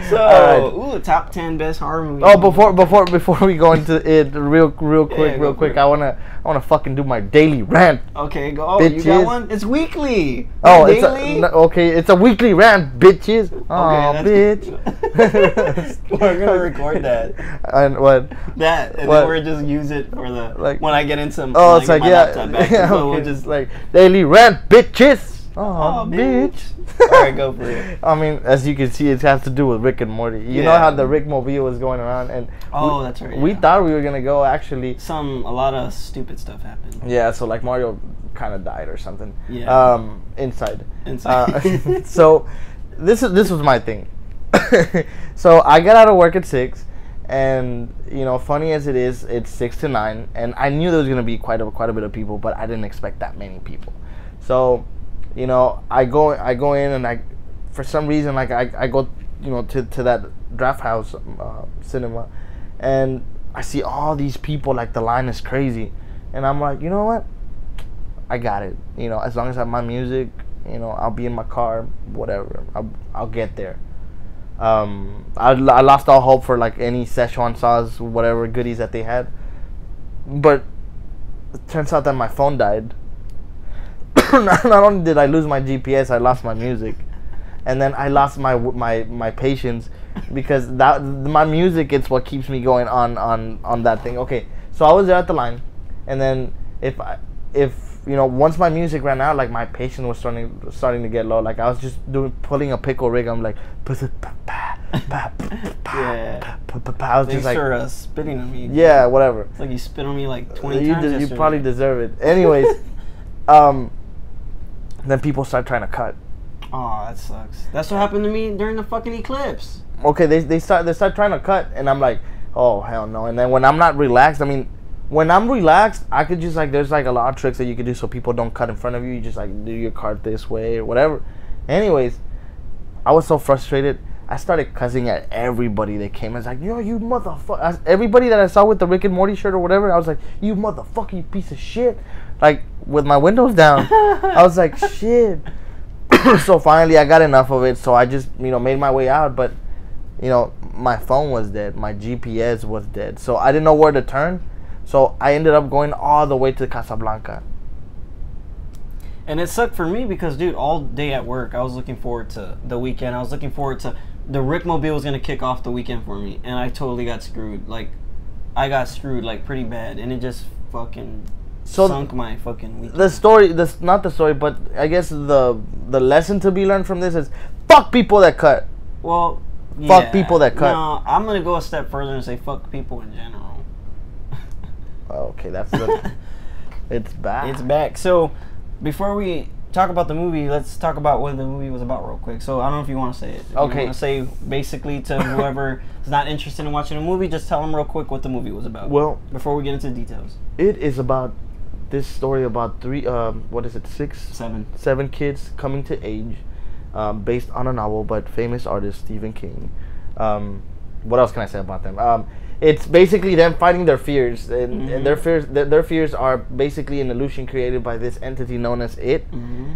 So, top 10 best horror movies. Oh, before we go into it, real quick, I wanna fucking do my daily rant. Okay, go. Oh, you got one? It's weekly. Oh, daily? It's a weekly rant, bitches. Oh, okay, bitch. We're gonna record that. And what? That, and then we're just use it for the when I get into. It's like we'll just like daily rant, bitches. Oh, bitch. Alright, go for it. I mean, as you can see, it has to do with Rick and Morty. You know how the Rick Mobile was going around, and that's right. We thought we were gonna go actually. A lot of stupid stuff happened. Yeah, so like Mario kind of died or something. Yeah. Inside. Inside. So this was my thing. So I got out of work at 6, And funny as it is, it's 6 to 9, and I knew there was gonna be quite a bit of people, but I didn't expect that many people. So, I go in, and I, for some reason, like I go, to that draft house cinema, and I see all these people, like the line is crazy, and I'm like, you know what? I got it. As long as I have my music, I'll be in my car, whatever. I'll get there. I lost all hope for like any Szechuan sauce, whatever goodies that they had. But it turns out that my phone died. Not only did I lose my GPS, I lost my music, and then I lost my patience, because my music is what keeps me going on that thing. Okay, so I was there at the line, and then if once my music ran out, like my patience was starting to get low. Like I was just pulling a pickle rig. I'm like, yeah. I was just like spitting on me. Yeah, whatever. It's like you spit on me like 20 times. You probably deserve it. Anyways, then people start trying to cut. Oh, that sucks. That's what happened to me during the fucking eclipse. Okay, they start trying to cut, and I'm like, oh hell no. And then when I'm not relaxed, when I'm relaxed, I could just there's a lot of tricks that you could do so people don't cut in front of you. You just do your cart this way or whatever. Anyways, I was so frustrated. I started cussing at everybody that came. I was like, yo, you motherfucker. Everybody that I saw with the Rick and Morty shirt or whatever, I was like, you motherfucker, you piece of shit. Like, with my windows down. I was like, shit. So finally, I got enough of it. So I just, made my way out. But, my phone was dead. My GPS was dead. So I didn't know where to turn. So I ended up going all the way to Casablanca. And it sucked for me because, dude, all day at work, I was looking forward to the weekend. I was looking forward to the Rickmobile was going to kick off the weekend for me. And I totally got screwed. Like, I got screwed, pretty bad. And it just fucking sunk my fucking weekend. Not the story, but I guess the lesson to be learned from this is fuck people that cut. Well, fuck people that cut. No, I'm going to go a step further and say fuck people in general. Okay, that's good. It's back. It's back. So, before we talk about the movie, let's talk about what the movie was about real quick. So, I don't know if you want to say it. If okay. You want to say, basically, to whoever is not interested in watching a movie, just tell them real quick what the movie was about. Well, before we get into details. It is about this story about seven kids coming to age, based on a novel by famous artist Stephen King. What else can I say about them? It's basically them fighting their fears, and their fears are basically an illusion created by this entity known as It.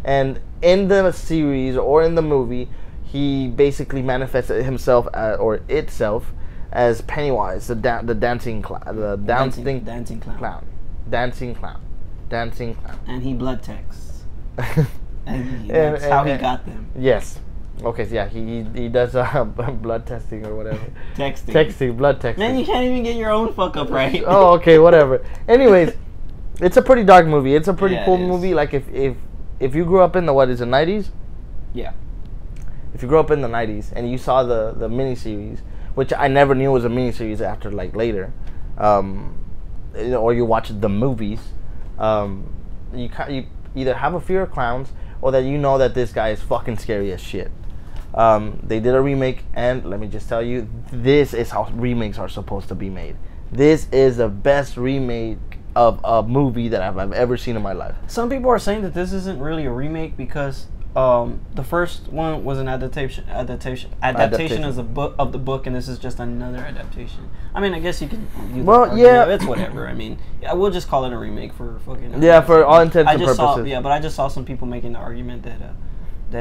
And in the series or in the movie, he basically manifests himself or itself as Pennywise, the dancing clown. And he blood texts. And that's how he got them. Yes. Okay, so yeah, he does blood testing or whatever. Blood texting. Man, you can't even get your own fuck up right. Oh, okay, whatever. Anyways, it's a pretty dark movie. It's a pretty cool movie. Like if you grew up in the 90s? Yeah. If you grew up in the 90s and you saw the miniseries, which I never knew was a miniseries after later, or you watched the movies, you either have a fear of clowns or that that this guy is fucking scary as shit. They did a remake, and let me just tell you, this is how remakes are supposed to be made. This is the best remake of a movie that I've ever seen in my life. Some people are saying that this isn't really a remake because the first one was an adaptation of the book, and this is just another adaptation. I mean, I guess you can use it's whatever. I mean, we'll just call it a remake for fucking. Yeah, for all intents and purposes. But I just saw some people making the argument that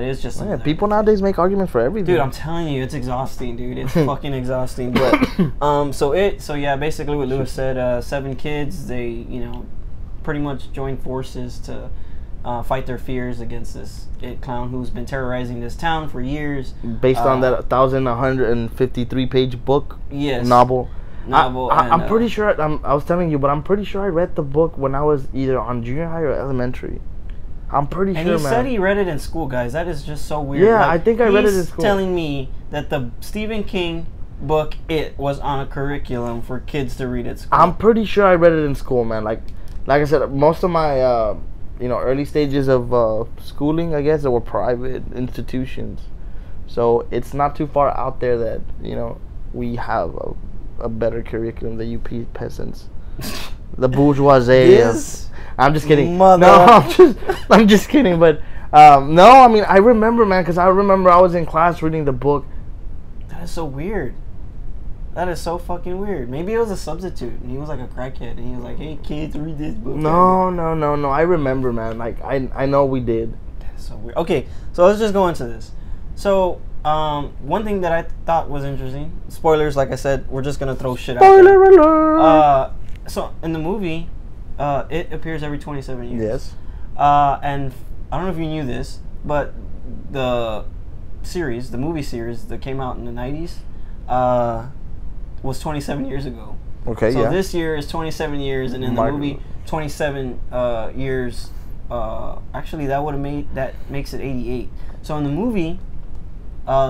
is just. Yeah, people nowadays make arguments for everything. Dude, I'm telling you, it's exhausting, dude. It's fucking exhausting. But so basically what Lewis said, 7 kids, they pretty much join forces to fight their fears against this clown who's been terrorizing this town for years. Based on that 1,153-page book. Yes. Novel. I'm pretty sure. I was telling you, but I'm pretty sure I read the book when I was either on junior high or elementary. I'm pretty sure, man. And he said he read it in school, guys. That is just so weird. Yeah, I think I read it in school. He's telling me that the Stephen King book, It, was on a curriculum for kids to read at school. I'm pretty sure I read it in school, man. Like I said, most of my early stages of schooling, I guess, they were private institutions. So it's not too far out there that we have a better curriculum than you peasants. The bourgeoisie. I'm just kidding. Mother. No, I'm just kidding. But no, I mean, I remember, man, because I remember I was in class reading the book. That is so weird. That is so fucking weird. Maybe it was a substitute, and he was like a crackhead, and he was like, "Hey kids, read this book." No. I remember, man. Like I know we did. That is so weird. Okay, so let's just go into this. So, one thing that I thought was interesting. Spoilers, like I said, we're just gonna throw shit out there. Spoiler alert. So in the movie, it appears every 27 years. Yes. And I don't know if you knew this, but the movie series that came out in the 90s, was 27 years ago. Okay, so yeah. this year is 27 years, and in the movie, 27 years. Actually, that makes it 88. So in the movie,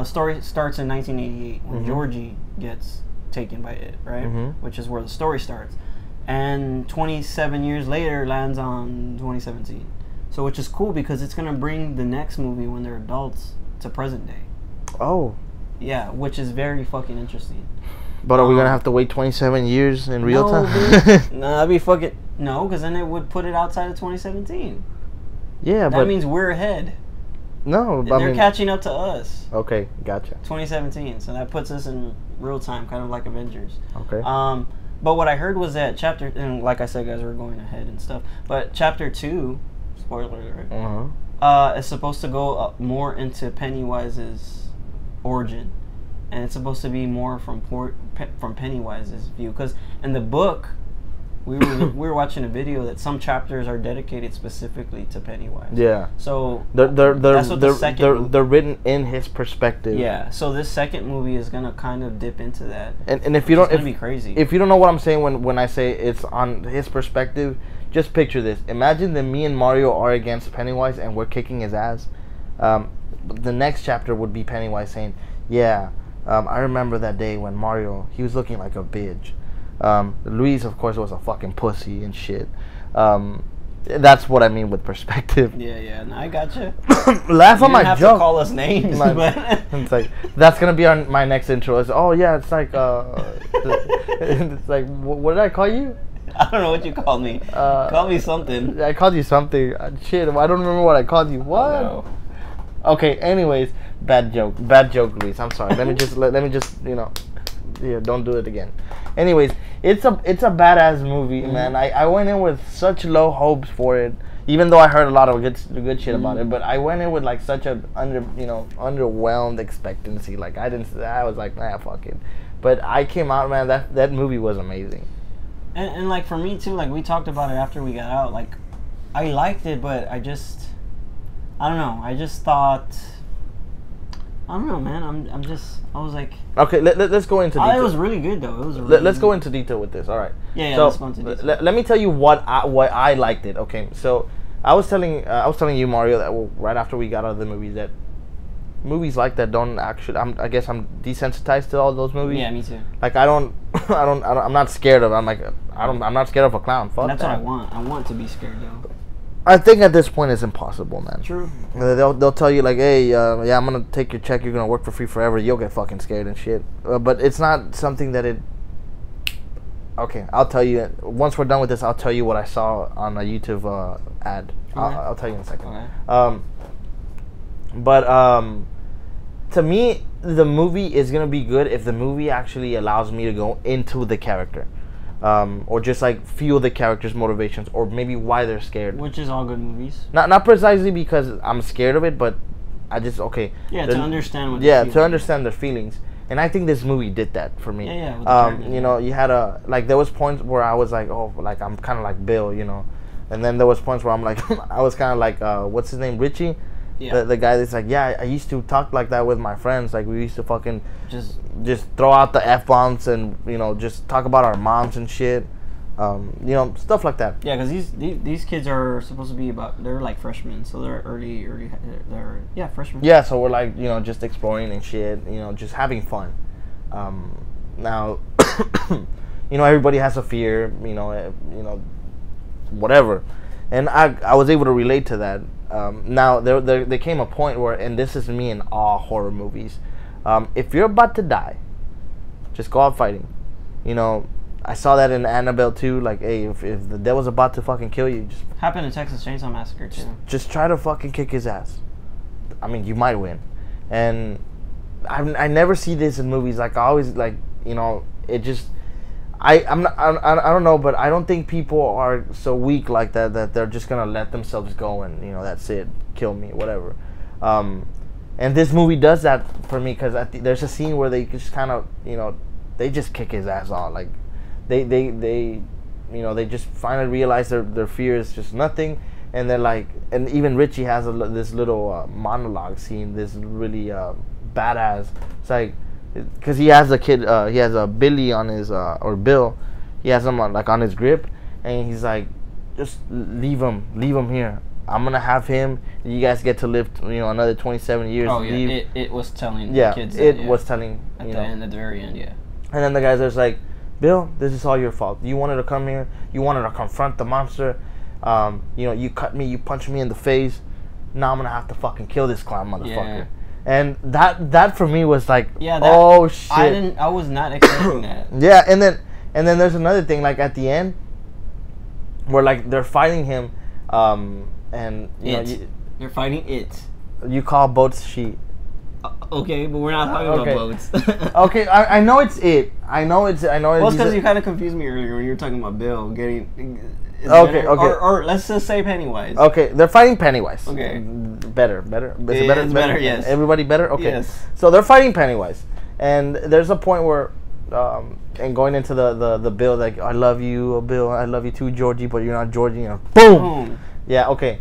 story starts in 1988 when Georgie gets taken by it, right? Which is where the story starts, and 27 years later lands on 2017. So which is cool because it's gonna bring the next movie when they're adults to present day. Oh. Yeah, which is very fucking interesting. But are we gonna have to wait 27 years in real time? Nah, that'd be fucking no, because then it would put it outside of 2017. Yeah, that means we're ahead. No, but they're catching up to us. Okay, gotcha. 2017, so that puts us in real time, kind of like Avengers. Okay. But what I heard was that chapter, and like I said, guys, we're going ahead and stuff. But chapter 2, spoiler alert, is supposed to go more into Pennywise's origin, and it's supposed to be more from Pennywise's view. Because in the book, we were watching a video that some chapters are dedicated specifically to Pennywise. Yeah. So they're written in his perspective. Yeah. So this second movie is gonna kind of dip into that. And if you don't, it's gonna be crazy. If you don't know what I'm saying when I say it's on his perspective, just picture this. Imagine that me and Mario are against Pennywise and we're kicking his ass. The next chapter would be Pennywise saying, "Yeah, I remember that day when Mario, he was looking like a bitch. Luis, of course, was a fucking pussy and shit." That's what I mean with perspective. Yeah, no, I gotcha. Laugh on my joke. You have to call us names. It's like, that's gonna be on my next intro. It's, oh yeah, it's like, it's like, what did I call you? I don't know what you called me. Call me something. I called you something. Shit, I don't remember what I called you. What? Oh, no. Okay. Anyways, bad joke, Luis. I'm sorry. Let me just, yeah, don't do it again. Anyways, it's a badass movie, man. I went in with such low hopes for it, even though I heard a lot of good shit about it. But I went in with like such a underwhelmed expectancy. Like I was like, nah, fuck it. But I came out, man. That movie was amazing. And like for me too, like we talked about it after we got out. Like I liked it, but I don't know. I just thought, I don't know, man. I was like, okay. Let's go into detail. It was really good though. It was. Really let's go into detail with this. All right. Yeah. So, let's go into detail. Let me tell you why I liked it. Okay. So I was telling you, Mario, that right after we got out of the movie, that movies like that don't actually. I guess I'm desensitized to all those movies. Yeah, me too. Like I'm not scared of. I'm not scared of a clown. Fuck that's that. what I want. I want to be scared though. I think at this point it's impossible, man. True. They'll tell you like, hey, yeah, I'm gonna take your check. You're gonna work for free forever. You'll get fucking scared and shit. But it's not something that it. Okay, I'll tell you. Once we're done with this, I'll tell you what I saw on a YouTube ad. Okay. I'll tell you in a second. Okay. But to me, the movie is gonna be good if the movie actually allows me to go into the character. Or just like feel the character's motivations, or maybe why they're scared. Which is all good movies. Not precisely because I'm scared of it, but I just Yeah, to understand what. Yeah, to understand their feelings, and I think this movie did that for me. Yeah. You know, you had there was points where I was like, oh, like I'm kind of like Bill, you know, and then there was points where I'm like, I was kind of like, what's his name, Richie. Yeah. The guy that's like, yeah, I used to talk like that with my friends. Like we used to fucking just throw out the F-bombs and, you know, just talk about our moms and shit. You know, stuff like that. Yeah, because these kids are supposed to be they're like freshmen, so they're they're freshmen. Yeah, so we're like, you know, just exploring and shit, you know, just having fun. Now, you know, everybody has a fear, you know, whatever. And I was able to relate to that. Now there came a point where, and this is me in all horror movies, if you're about to die, just go out fighting. You know, I saw that in Annabelle too. Like, hey, if the devil's about to fucking kill you, just happened in Texas Chainsaw Massacre too. Just try to fucking kick his ass. I mean, you might win. And I never see this in movies. Like, I always, like, you know, it just, I don't know, but I don't think people are so weak like that they're just gonna let themselves go and, you know, that's it, kill me, whatever. And this movie does that for me, because there's a scene where they just kind of, you know, they just kick his ass off. Like, they you know, they just finally realize their fear is just nothing. And they're like, and even Richie has this little monologue scene, this really badass. It's like, because he has a kid, he has a Billy on his, or Bill, he has him on, like, on his grip, and he's like, just leave him here. I'm gonna have him. You guys get to live, you know, another 27 years. Oh yeah, it was telling the kids. It was telling at the end, at the very end, yeah. And then the guy's just like, Bill, this is all your fault. You wanted to come here. You wanted to confront the monster. You know, you cut me. You punched me in the face. Now I'm gonna have to fucking kill this clown motherfucker. Yeah. And that for me was like, yeah, oh shit. I was not expecting that. Yeah, and then there's another thing, like at the end, where like they're fighting him, and you know, they're fighting it. You call boats she. Okay, but we're not talking about boats. Okay, I know it's it. I know it's. Well, it's because you kind of confused me earlier when you were talking about Bill getting. Okay. Or let's just say Pennywise. Okay, they're fighting Pennywise. Okay. Better. Is it better? It's better, yes. Everybody better? Okay. Yes. So they're fighting Pennywise. And there's a point where, and going into the Bill, like, I love you, Bill, I love you too, Georgie, but you're not Georgie, you know. Boom! Yeah, okay.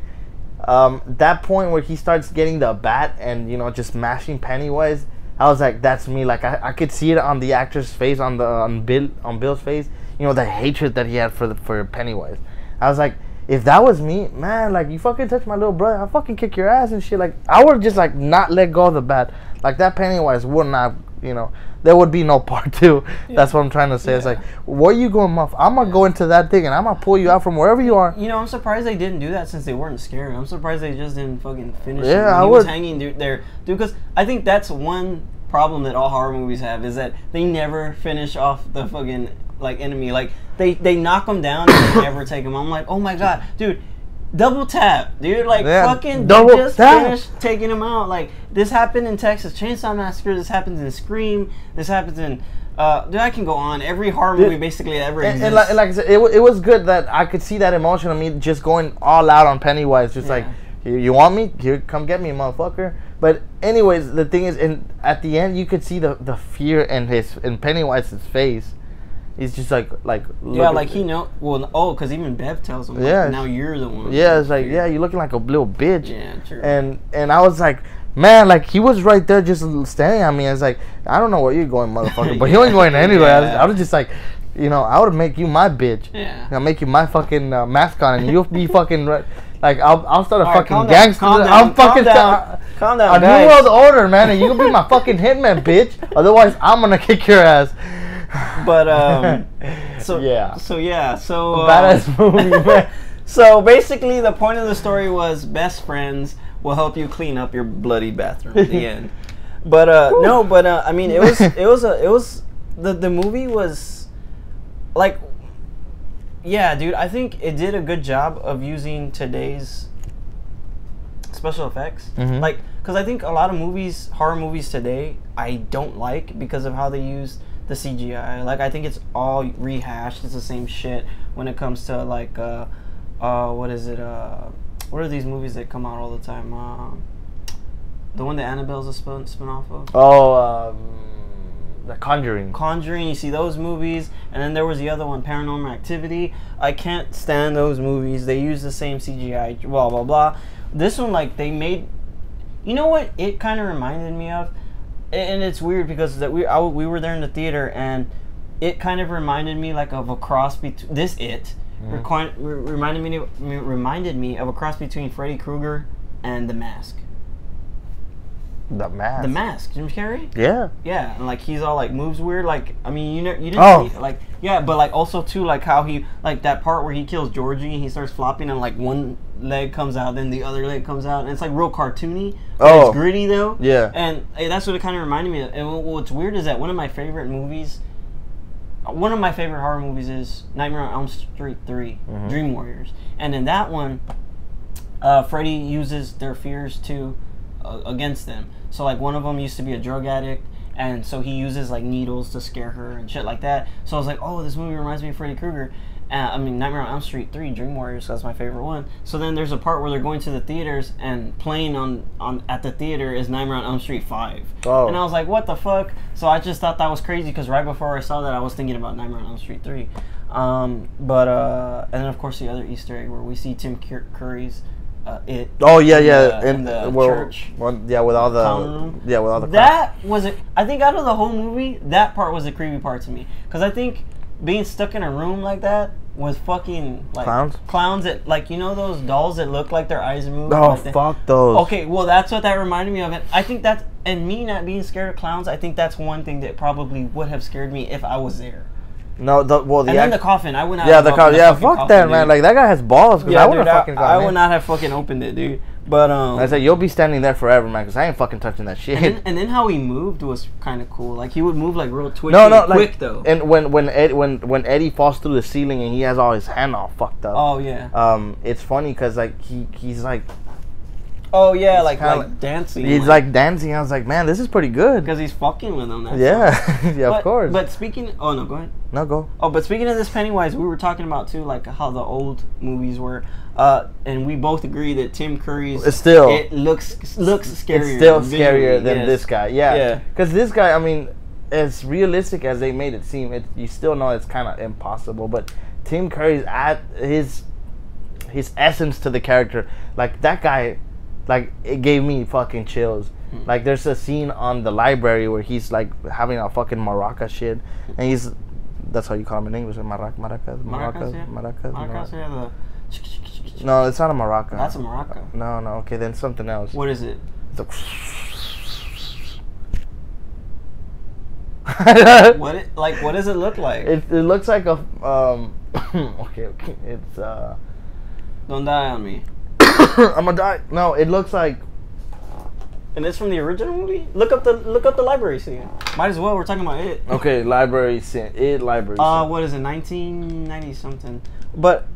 That point where he starts getting the bat and, you know, just mashing Pennywise, I was like, that's me. Like, I could see it on the actor's face, on Bill's face, you know, the hatred that he had for Pennywise. I was like, if that was me, man, like, you fucking touch my little brother, I'll fucking kick your ass and shit. Like, I would just, like, not let go of the bat. Like, that Pennywise would not, you know, there would be no part two. Yeah. That's what I'm trying to say. Yeah. It's like, where you going, muff? I'm going to go into that thing and I'm going to pull you out from wherever you are. You know, I'm surprised they didn't do that since they weren't scared. I'm surprised they just didn't fucking finish him. Yeah, he was hanging there. Dude, because I think that's one problem that all horror movies have, is that they never finish off the fucking, like, enemy. Like, they knock them down and they never take them on. I'm like, oh my god, dude, double tap, dude. Like, fucking just finish taking them out. Like, this happened in Texas Chainsaw Massacre. This happens in Scream. This happens in dude, I can go on. Every horror movie basically ever exists. And like I said, it was good that I could see that emotion of me just going all out on Pennywise. Just like, you want me? Here, come get me, motherfucker. But anyways, the thing is, at the end, you could see the fear in Pennywise's face. He's just like yeah, like he know. Well, because even Bev tells him, like, now you're the one. Yeah, it's like, yeah, you're looking like a little bitch. Yeah, true. And I was like, man, like, he was right there just staring at me. I was like, I don't know where you're going, motherfucker, but he ain't going anywhere. Yeah. I was just like, you know, I would make you my bitch. Yeah. I'll make you my fucking mascot, and you'll be fucking like I'll start a fucking gangster. Calm down, a new world order, man, and you'll be my fucking hitman, bitch. Otherwise, I'm gonna kick your ass. But badass movie, man. So basically, the point of the story was best friends will help you clean up your bloody bathroom at the end. But I mean, it was the movie was like, yeah, dude, I think it did a good job of using today's special effects. Mm-hmm. Like, because I think a lot of movies, horror movies today, I don't like because of how they use the CGI. Like, I think it's all rehashed. It's the same shit when it comes to, like, what is it? What are these movies that come out all the time? The one that Annabelle's a spin off of? Oh, The Conjuring. Conjuring, you see those movies. And then there was the other one, Paranormal Activity. I can't stand those movies. They use the same CGI, blah, blah, blah. This one, like, they made... You know what it kind of reminded me of? And it's weird because that we were there in the theater, and it kind of reminded me, like, of a cross between... reminded me of a cross between Freddy Krueger and The Mask. The Mask. The Mask. Jim Carrey? Yeah. Yeah, and like he's all like moves weird. Like, I mean, you didn't see, like, yeah, but like also too, like how he, like that part where he kills Georgie and he starts flopping and like one leg comes out, then the other leg comes out, and it's like real cartoony. It's gritty though. Yeah. And that's what it kind of reminded me of. And what's weird is that one of my favorite movies one of my favorite horror movies is Nightmare on Elm Street 3, Dream Warriors. And in that one, Freddy uses their fears to against them. So like one of them used to be a drug addict, and so he uses like needles to scare her and shit like that. So I was like, oh, this movie reminds me of Freddy Krueger. I mean, Nightmare on Elm Street 3, Dream Warriors, that's my favorite one. So then there's a part where they're going to the theaters, and playing on at the theater is Nightmare on Elm Street 5. Oh. And I was like, what the fuck? So I just thought that was crazy, because right before I saw that, I was thinking about Nightmare on Elm Street 3. And then of course the other Easter egg where we see Tim Curry's It. Oh yeah, in the church. Yeah, with all the That was it. I think out of the whole movie, that part was the creepy part to me, because I think being stuck in a room like that was fucking like clowns that, like, you know those dolls that look like their eyes move. Oh, like fuck those. Okay, well that's what that reminded me of. It. I think that's, and me not being scared of clowns, I think that's one thing that probably would have scared me if I was there. No, and then the coffin, I would not. Yeah, the coffin. Yeah, fuck that, man. Like that guy has balls. Yeah, I would have fucking. I would not have fucking opened it, dude. But I said you'll be standing there forever, man, because I ain't fucking touching that shit. And then how he moved was kind of cool. Like he would move like real twitchy, quick like, though. And when Eddie falls through the ceiling and he has all his hand all fucked up. Oh yeah. It's funny because like he's like. Oh yeah, like dancing. He's like dancing. I was like, man, this is pretty good. Because he's fucking with them. Yeah, of course. But speaking, oh no, go ahead. No, go. Oh, but speaking of this Pennywise, we were talking about too, like how the old movies were, and we both agree that Tim Curry's it looks scarier. It's still scarier than this guy. Yeah. Because this guy, I mean, as realistic as they made it seem, you still know it's kind of impossible. But Tim Curry's at his essence to the character, like that guy. Like, it gave me fucking chills. Like, there's a scene on the library where he's, like, having a fucking maraca shit. And he's... That's how you call him in English. Maracas, yeah. No, it's not a maraca. That's a maraca. No, okay, then something else. What is it? What does it look like? It looks like a... okay, it's... Don't die on me. I'm gonna die. No, it looks like. And it's from the original movie. Look up the library scene. Might as well. We're talking about it. Okay, library scene. Library scene. What is it? 1990 something. But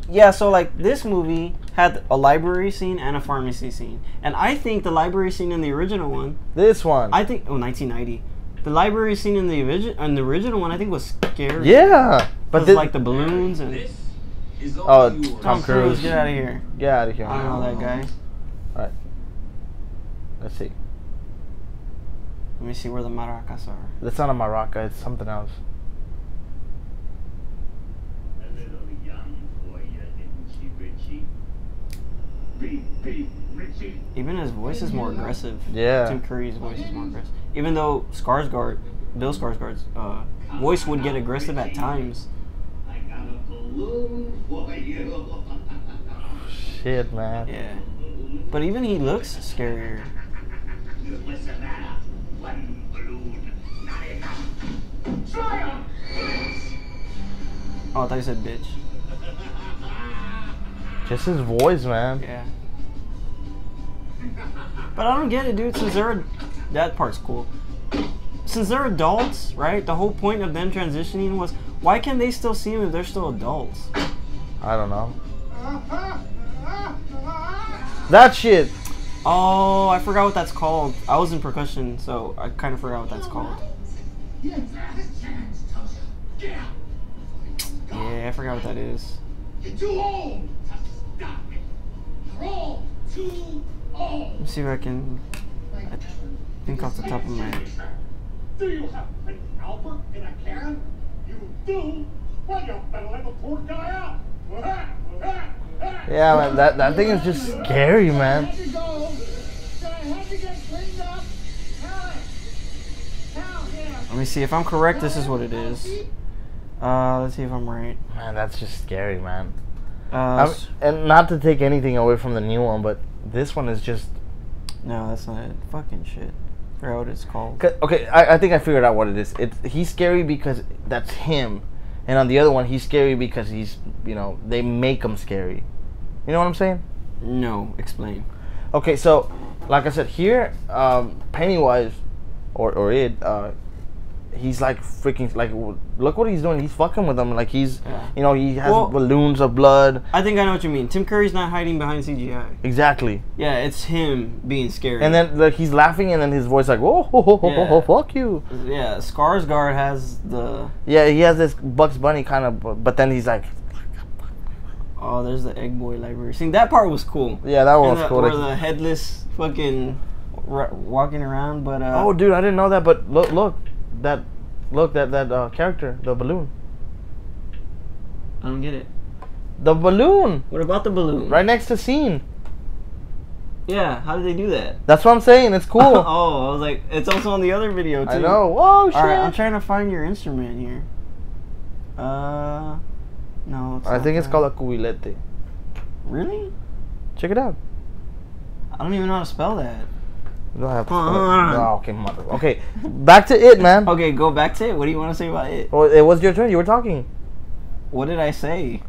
yeah, so like this movie had a library scene and a pharmacy scene, and I think the library scene in the original one. This one. I think 1990. The library scene in the original one, I think, was scary. Yeah, but like the balloons and. Tom Cruise, get out of here. Get out of here. I don't know that guy. Alright. Let's see. Let me see where the maracas are. That's not a maraca, it's something else. A little young for you, didn't she, Richie? Beep, Richie. Even his voice is more aggressive. Yeah. Tim Curry's voice is more aggressive. Even though Bill Skarsgård's voice would get aggressive at times. Shit, man. Yeah. But even he looks scarier. Oh, I thought you said bitch. Just his voice, man. Yeah. But I don't get it, dude. That part's cool. Since they're adults, right? The whole point of them transitioning was, why can't they still see him if they're still adults? I don't know. That shit. Oh, I forgot what that's called. I was in percussion, so I kind of forgot what that's called. Yeah, I forgot what that is. You're too old to stop it. You're all too old. Let me see if I can. I think off the top of my head. Do you have Prince Albert in a can? You do? Well, you better let the poor guy out. Yeah, man, that thing is just scary, man. Let me see if I'm correct. This is what it is. Let's see if I'm right. Man, that's just scary, man. And not to take anything away from the new one, but this one is just. No, that's not it. Fucking shit. I forgot what it's called. Okay, I think I figured out what it is. He's scary because that's him, and on the other one, he's scary because he's, they make him scary. You know what I'm saying? No, explain. Okay, so like I said, here, Pennywise, or it, he's like freaking like look what he's doing. He's fucking with them like he's Yeah. you know he has Well, balloons of blood. I think I know what you mean. Tim Curry's not hiding behind CGI. Exactly. Yeah, it's him being scary. And then like he's laughing and then his voice like whoa ho, ho, ho, ho, ho, Yeah. fuck you. yeah, Skarsgård has the. Yeah, he has this Bugs Bunny kind of, but then he's like Oh, there's the Egg Boy library. See, that part was cool. yeah that one And was cool. Where Like, the headless fucking walking around, but oh dude, I didn't know that, but look that character, the balloon. I don't get it. The balloon What about the balloon? right next to scene. Yeah, how did they do that? That's what I'm saying. It's cool. Oh, I was like, it's also on the other video too. I know. Oh shit. All right, I'm trying to find your instrument here. No. It's I not think it's that. called a cubilete. Really? Check it out. I don't even know how to spell that. You don't have to. Uh-huh. Oh, okay, mother. Okay, back to it, man. Okay, go back to it. What do you want to say about it? Well, it was your turn. You were talking. What did I say?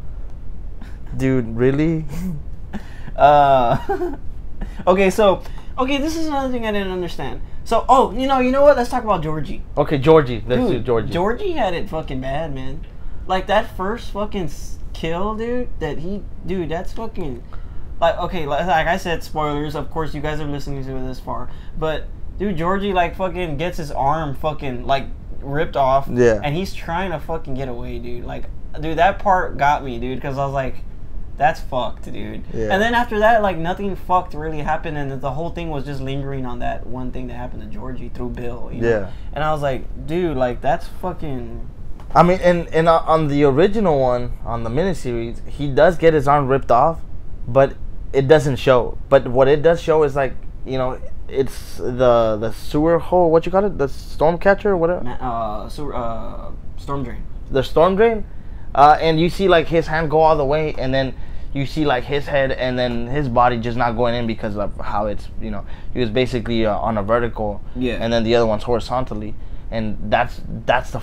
Dude, really? Okay, this is another thing I didn't understand. So, you know what? Let's talk about Georgie. Okay, Georgie. Let's do Georgie. Georgie had it fucking bad, man. Like that first fucking kill, dude. That's fucking. Like, okay, like I said, spoilers. Of course, you guys are listening to it this far, but dude, Georgie like fucking gets his arm fucking like ripped off. Yeah. And he's trying to fucking get away, dude. Like, dude, that part got me, dude, because I was like, that's fucked, dude. Yeah. And then after that, like, nothing fucked really happened, and the whole thing was just lingering on that one thing that happened to Georgie through Bill. You know? Yeah. And I was like, dude, like, that's fucking. I mean, and on the original one, on the miniseries, he does get his arm ripped off, but it doesn't show. But what it does show is like, you know, it's the sewer hole. What you call it? The storm catcher or whatever. Storm drain. The storm drain, and you see like his hand go all the way, and then you see like his head, and then his body just not going in because of how it's, you know, he was basically on a vertical, Yeah. and then the other one's horizontally, and that's the,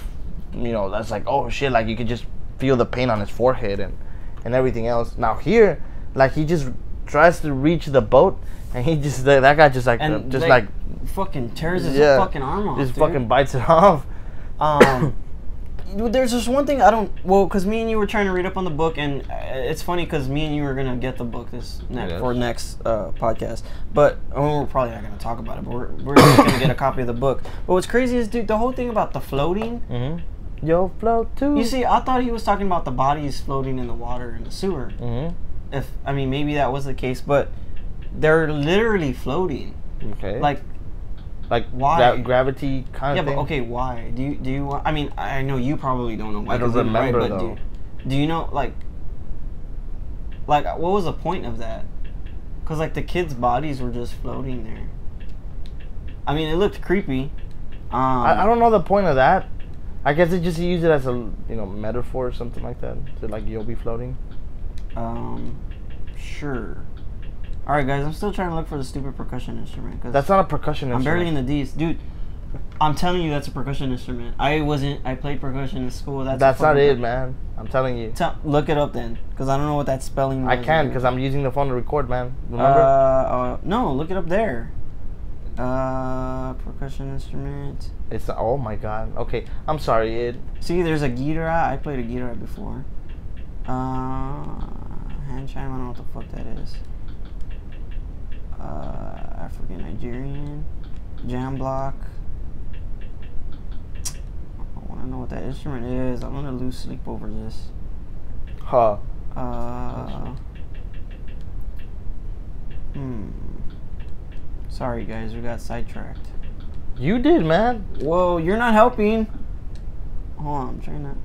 you know, that's like, oh shit, like you could just feel the pain on his forehead and everything else. Now here, like he just tries to reach the boat, and he just that guy just like fucking tears his yeah, fucking arm off. just dude. fucking bites it off. There's just one thing I don't. Well, because me and you were trying to read up on the book, and it's funny because me and you were gonna get the book for next podcast, but we're probably not gonna talk about it. But we're just gonna get a copy of the book. But what's crazy is, dude, the whole thing about the floating. Mm-hmm. Yo, float too. You see, I thought he was talking about the bodies floating in the water in the sewer. Mm-hmm. Maybe that was the case, but they're literally floating. Okay. Like why? Gravity kind of thing. Yeah, but okay, why? Do you? I mean, I know you probably don't know why. I don't 'cause you didn't write, remember but though. Do you know like what was the point of that? Because like the kids' bodies were just floating there. I mean, it looked creepy. I don't know the point of that. I guess they just use it as a metaphor or something like that. So like you'll be floating. Sure. All right, guys. I'm still trying to look for the stupid percussion instrument. Cause That's not a percussion I'm instrument. barely in the D's, dude. I'm telling you, that's a percussion instrument. I played percussion in school. That's not it, man. I'm telling you. Look it up then, because I don't know what that spelling was. I can, because I'm using the phone to record, man. Remember? No, look it up there. Percussion instrument. It's oh my god. Okay, I'm sorry, Ed. See, there's a guitar. I played a guitar before. Hand chime. I don't know what the fuck that is. African Nigerian jam block. I want to know what that instrument is. I'm gonna lose sleep over this. Huh. Sorry guys, we got sidetracked. You did, man. Whoa, you're not helping. Hold on, I'm trying to.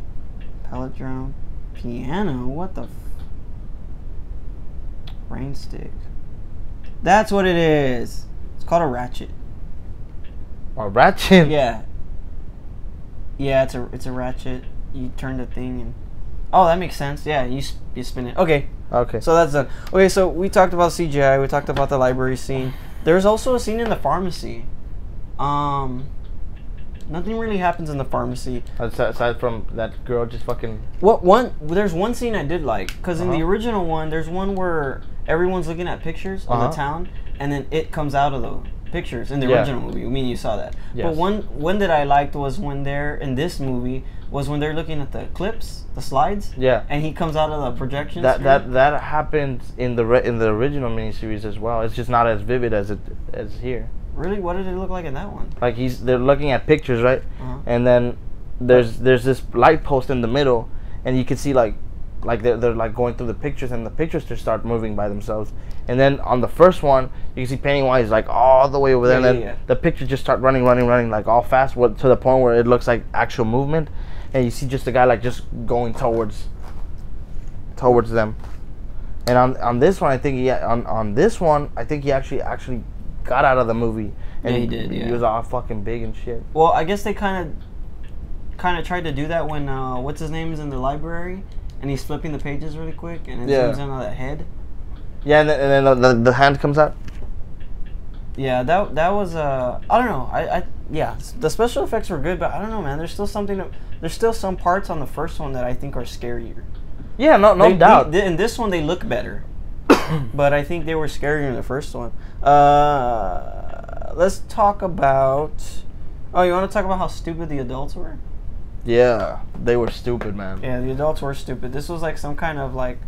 Pallet drum. Piano? What the rain stick. That's what it is. It's called a ratchet. A ratchet? Yeah. Yeah, it's a ratchet. You turn the thing and... Oh, that makes sense. Yeah, you spin it. Okay. Okay. So that's done. Okay, so we talked about CGI. We talked about the library scene. There's also a scene in the pharmacy. Nothing really happens in the pharmacy. Aside from that girl just fucking... There's one scene I did like. Because in the original one, there's one where everyone's looking at pictures of the town. And then it comes out of pictures in the Yeah. original movie. I mean, you saw that. Yes. But one that I liked was when they're in this movie was when they're looking at the clips, the slides. Yeah. And he comes out of the projection. That happened in the original miniseries as well. It's just not as vivid as here. Really, what did it look like in that one? Like they're looking at pictures, right? Uh-huh. And then there's this light post in the middle, and you can see like they're like going through the pictures, and the pictures just start moving by themselves. And then on the first one, you can see Pennywise like all the way over there, and then the pictures just start running like all fast, to the point where it looks like actual movement, and you see just a guy like just going towards them. And on this one, I think he actually got out of the movie, and he did. Yeah, he was all fucking big and shit. Well, I guess they kind of tried to do that when what's his name is in the library, and he's flipping the pages really quick, and it zooms in on that head. Yeah, and then the hand comes out. Yeah, that was I don't know. Yeah, the special effects were good, but I don't know, man. There's still some parts on the first one that I think are scarier. Yeah, no doubt. In this one, they look better, but I think they were scarier in the first one. Let's talk about. Oh, you want to talk about how stupid the adults were? Yeah, they were stupid, man. Yeah, the adults were stupid. This was like some kind of like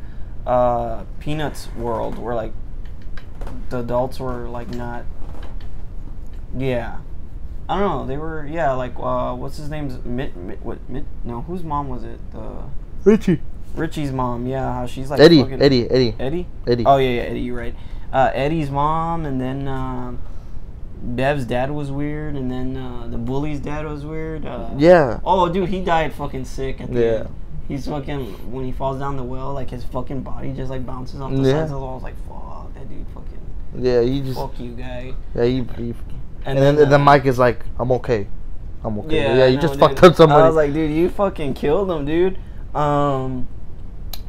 Peanuts world where like the adults were like not. Yeah, I don't know. They were like what's his name's no, whose mom was it? Richie's mom. Yeah, how she's like Eddie. Oh yeah, Eddie. You're right. Eddie's mom, and then Bev's dad was weird, and then the bully's dad was weird. Yeah. Oh, dude, he died fucking sick at the end. He's fucking, when he falls down the well, like his fucking body just like bounces off the sides of the wall. I was like, fuck, that dude fucking. Yeah, he just. Fuck you, guy. Yeah, and then the mic is like, I'm okay. Yeah, you just fucked up somebody. I was like, dude, you fucking killed him, dude.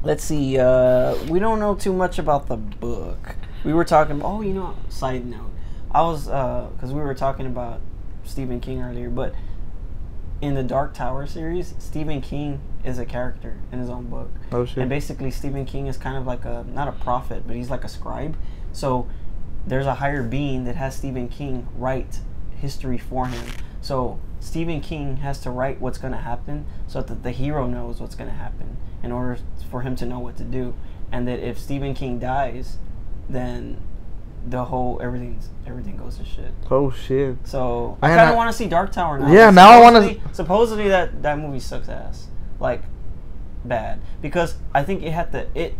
Let's see. We don't know too much about the book. We were talking. Oh, side note. I was because we were talking about Stephen King earlier, but in the Dark Tower series, Stephen King is a character in his own book. Oh shit! And basically, Stephen King is kind of like not a prophet, but he's like a scribe. So there's a higher being that has Stephen King write history for him. So Stephen King has to write what's going to happen so that the hero knows what's going to happen in order for him to know what to do. And that if Stephen King dies, then the whole everything goes to shit. Oh shit! So I kind of want to see Dark Tower now. Yeah, now I want to. Supposedly that movie sucks ass, like bad, because I think it had the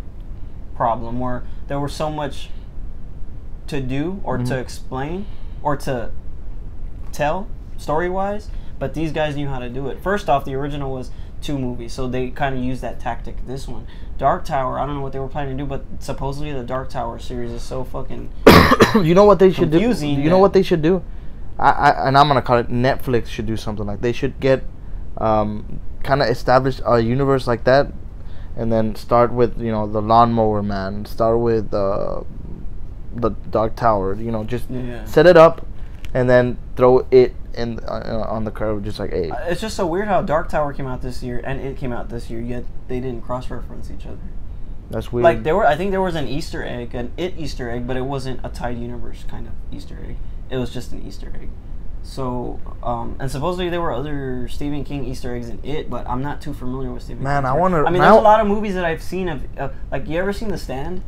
problem where there was so much to do or to explain or to tell story wise, but these guys knew how to do it. First off, the original was 2 movies, so they kind of used that tactic. This one, Dark Tower, I don't know what they were planning to do, but supposedly the Dark Tower series is so fucking you know what they should do? You know what they should do? And I'm gonna call it Netflix should do something like they should get kind of establish a universe like that, and then start with the Lawnmower Man, start with the Dark Tower, just set it up, and then throw it in on the curve, just like It's just so weird how Dark Tower came out this year and it came out this year, yet they didn't cross-reference each other. That's weird. Like I think there was an Easter egg, Easter egg, but it wasn't a tied universe kind of Easter egg. It was just an Easter egg. So, and supposedly there were other Stephen King Easter eggs in it, but I'm not too familiar with Stephen King. Man, I wonder. I mean, there's a lot of movies that I've seen of like, you ever seen The Stand?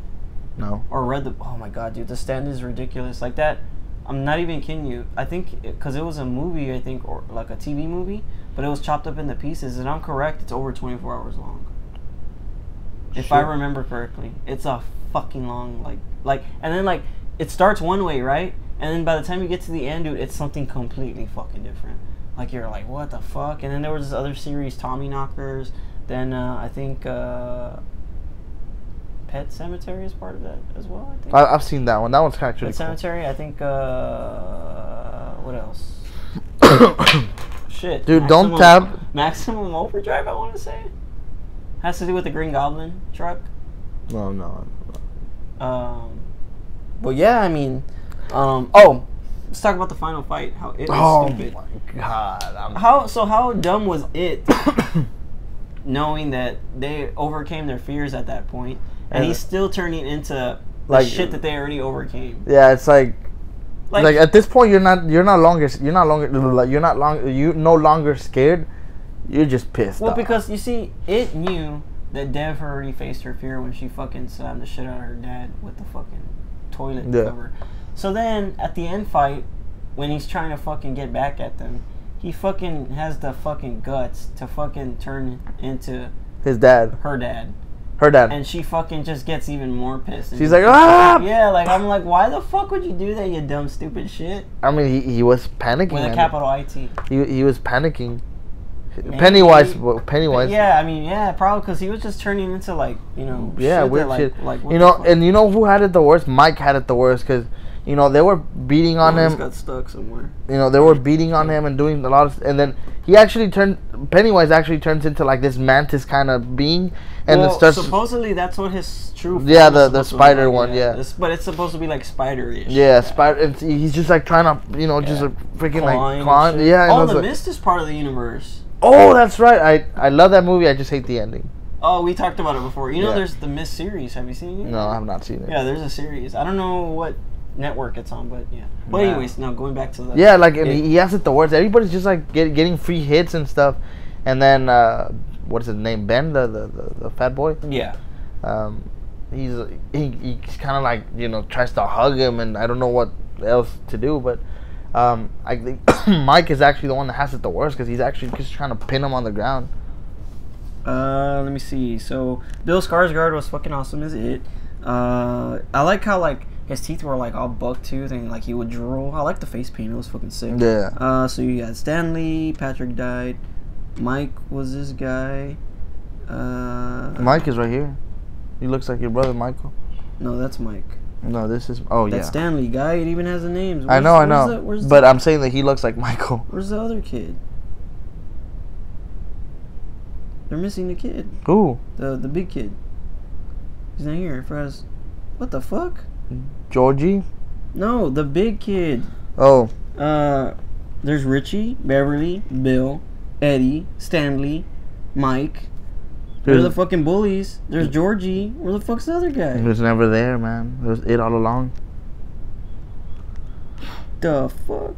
No. Or read oh my god, dude, The Stand is ridiculous. Like that, I'm not even kidding you. I think, because it was a movie, I think, or like a TV movie, but it was chopped up into pieces, and I'm correct, it's over 24 hours long. If I remember correctly. It's a fucking long, like, and then like, it starts one way, right? And then by the time you get to the end, dude, it's something completely fucking different. Like, you're like, what the fuck? And then there was this other series, Tommy Knockers. Then I think Pet Cemetery is part of that as well, I think. I've seen that one. That one's kind of cool. Pet Cemetery, I think, what else? Shit. Dude, don't tab. Maximum Overdrive, I want to say. Has to do with the Green Goblin truck. No. But yeah, I mean, let's talk about the final fight. How it was stupid. Oh my god. How dumb was it? Knowing that they overcame their fears at that point, and he's still turning into the shit that they already overcame. Yeah, it's like Like at this point, you're no longer scared. You're just pissed. Well, off. because you see, it knew that Dev already faced her fear when she fucking slammed the shit out of her dad with the fucking toilet cover. So then at the end fight, when he's trying to fucking get back at them, he fucking has the fucking guts to fucking turn into his dad, her dad. And she fucking just gets even more pissed. And she's like, ah! Yeah, like, I'm like, why the fuck would you do that, you dumb, stupid shit? I mean, he was panicking. With a capital IT. He was panicking. Maybe. Pennywise. Yeah, I mean, yeah, probably because he was just turning into, like, you know, yeah, shit weird that, shit. Like, you know, and you know who had it the worst? Mike had it the worst because, you know, they were beating on him. Got stuck somewhere. You know, they were beating on him and doing a lot of, and then Pennywise actually turns into like this mantis kind of being, and well, it starts. Supposedly that's what his true. Yeah, the spider one. Yeah. But it's supposed to be like spider-ish. Yeah, spider. And he's just like trying to, you know, just like freaking like climb. Yeah. Oh, the Mist is part of the universe. Oh, that's right. I love that movie. I just hate the ending. Oh, we talked about it before. You know, there's the Mist series. Have you seen it? No, I have not seen it. Yeah, there's a series. I don't know what network it's on, but yeah. But anyways, now going back to the like and he has it the worst. Everybody's just like getting free hits and stuff, and then what's his name? Ben, the fat boy. Yeah. He's kind of like, you know, tries to hug him, and I don't know what else to do, but I think Mike is actually the one that has it the worst because he's actually just trying to pin him on the ground. Let me see. So Bill Skarsgård was fucking awesome as it. I like how like his teeth were like all buck-toothed and like he would drool. I like the face paint. It was fucking sick. Yeah. So you got Stanley. Patrick died. Mike was this guy. Mike is right here. He looks like your brother Michael. No, that's Mike. No, this is. Oh, that's Stanley guy. It even has the names. I know. But I'm saying that he looks like Michael. Where's the other kid? They're missing the kid. Who? The big kid. He's not here. What the fuck? Georgie? No, the big kid. Oh. There's Richie, Beverly, Bill, Eddie, Stanley, Mike. They're the fucking bullies. There's Georgie. Where the fuck's the other guy? He was never there, man. It was it all along. The fuck?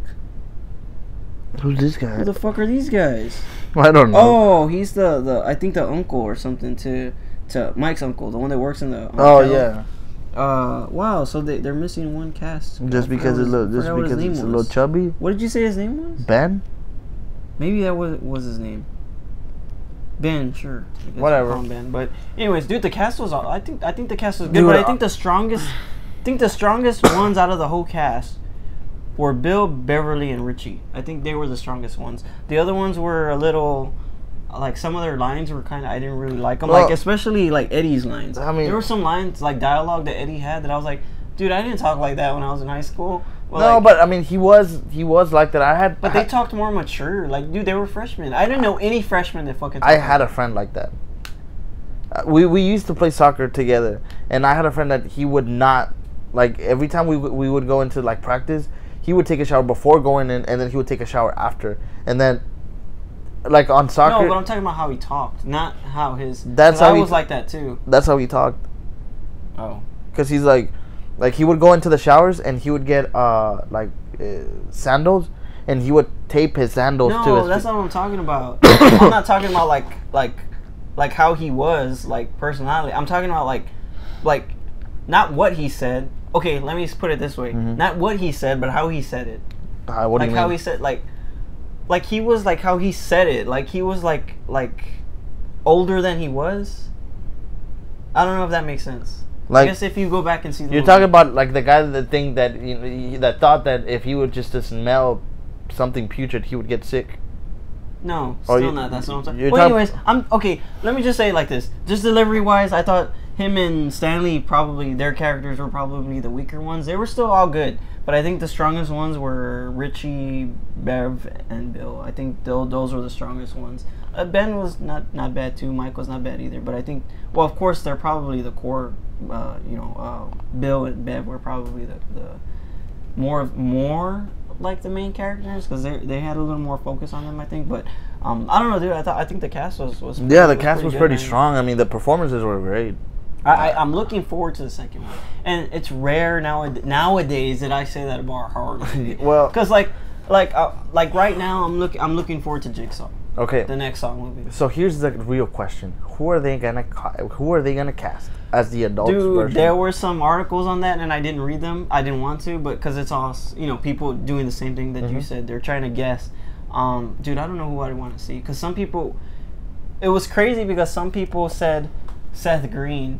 Who's this guy? Who the fuck are these guys? I don't know. Oh, he's the I think the uncle or something to Mike's uncle, the one that works in the hotel. Oh yeah. Wow. So they're missing one cast. Just because it's a little chubby. What did you say his name was? Ben. Maybe that was his name. Ben, sure. Whatever. Ben. But anyways, dude, the cast was. I think the cast was good, but I think the strongest ones out of the whole cast were Bill, Beverly, and Richie. I think they were the strongest ones. The other ones were a little, like, some of their lines were kind of, I didn't really like them. Well, like, especially, like, Eddie's lines. I mean, there were some lines, like, dialogue that Eddie had that I was like, dude, I didn't talk like that when I was in high school. Well, no, like, but, I mean, he was like that. But they talked more mature. Like, dude, they were freshmen. I didn't know any freshmen that fucking talked. I had a friend like that. We used to play soccer together, and I had a friend that he would not, like, every time we would go into, like, practice, he would take a shower before going in, and then he would take a shower after. And then, like, on soccer... No, but I'm talking about how he talked, not how his... That's how I was like that, too. That's how he talked. Oh. Because he's like, he would go into the showers, and he would get, sandals, and he would tape his sandals to his... No, that's not what I'm talking about. I'm not talking about, like how he was, like, personality. I'm talking about, like, not what he said... Okay, let me just put it this way. Mm-hmm. Not what he said, but how he said it. What do you mean? How he said, like he was, like, how he said it. Like, he was, like older than he was. I don't know if that makes sense. Like, I guess if you go back and see the You're talking about, like, the guy that thought that if he would just smell something putrid, he would get sick. No, still not. That's what I'm saying. Well, anyways, okay. Let me just say it like this. Just delivery-wise, I thought him and Stanley, probably their characters were probably the weaker ones. They were still all good, but I think the strongest ones were Richie, Bev, and Bill. I think those were the strongest ones. Ben was not bad too. Mike was not bad either. But I think, well, of course, they're probably the core. Bill and Bev were probably the more like the main characters because they had a little more focus on them, I think. But I don't know, dude. I think the cast was the cast was pretty strong. I mean, the performances were great. I'm looking forward to the second one, and it's rare nowadays that I say that about a horror movie. Well, because like right now I'm looking forward to Jigsaw, okay, the next Saw movie. so here's the real question: Who are they gonna cast as the adult Dude, version? there were some articles on that, and I didn't read them. I didn't want to, but because it's all people doing the same thing that you said. They're trying to guess. Dude, I don't know who I want to see, because some people. It was crazy because some people said Seth Green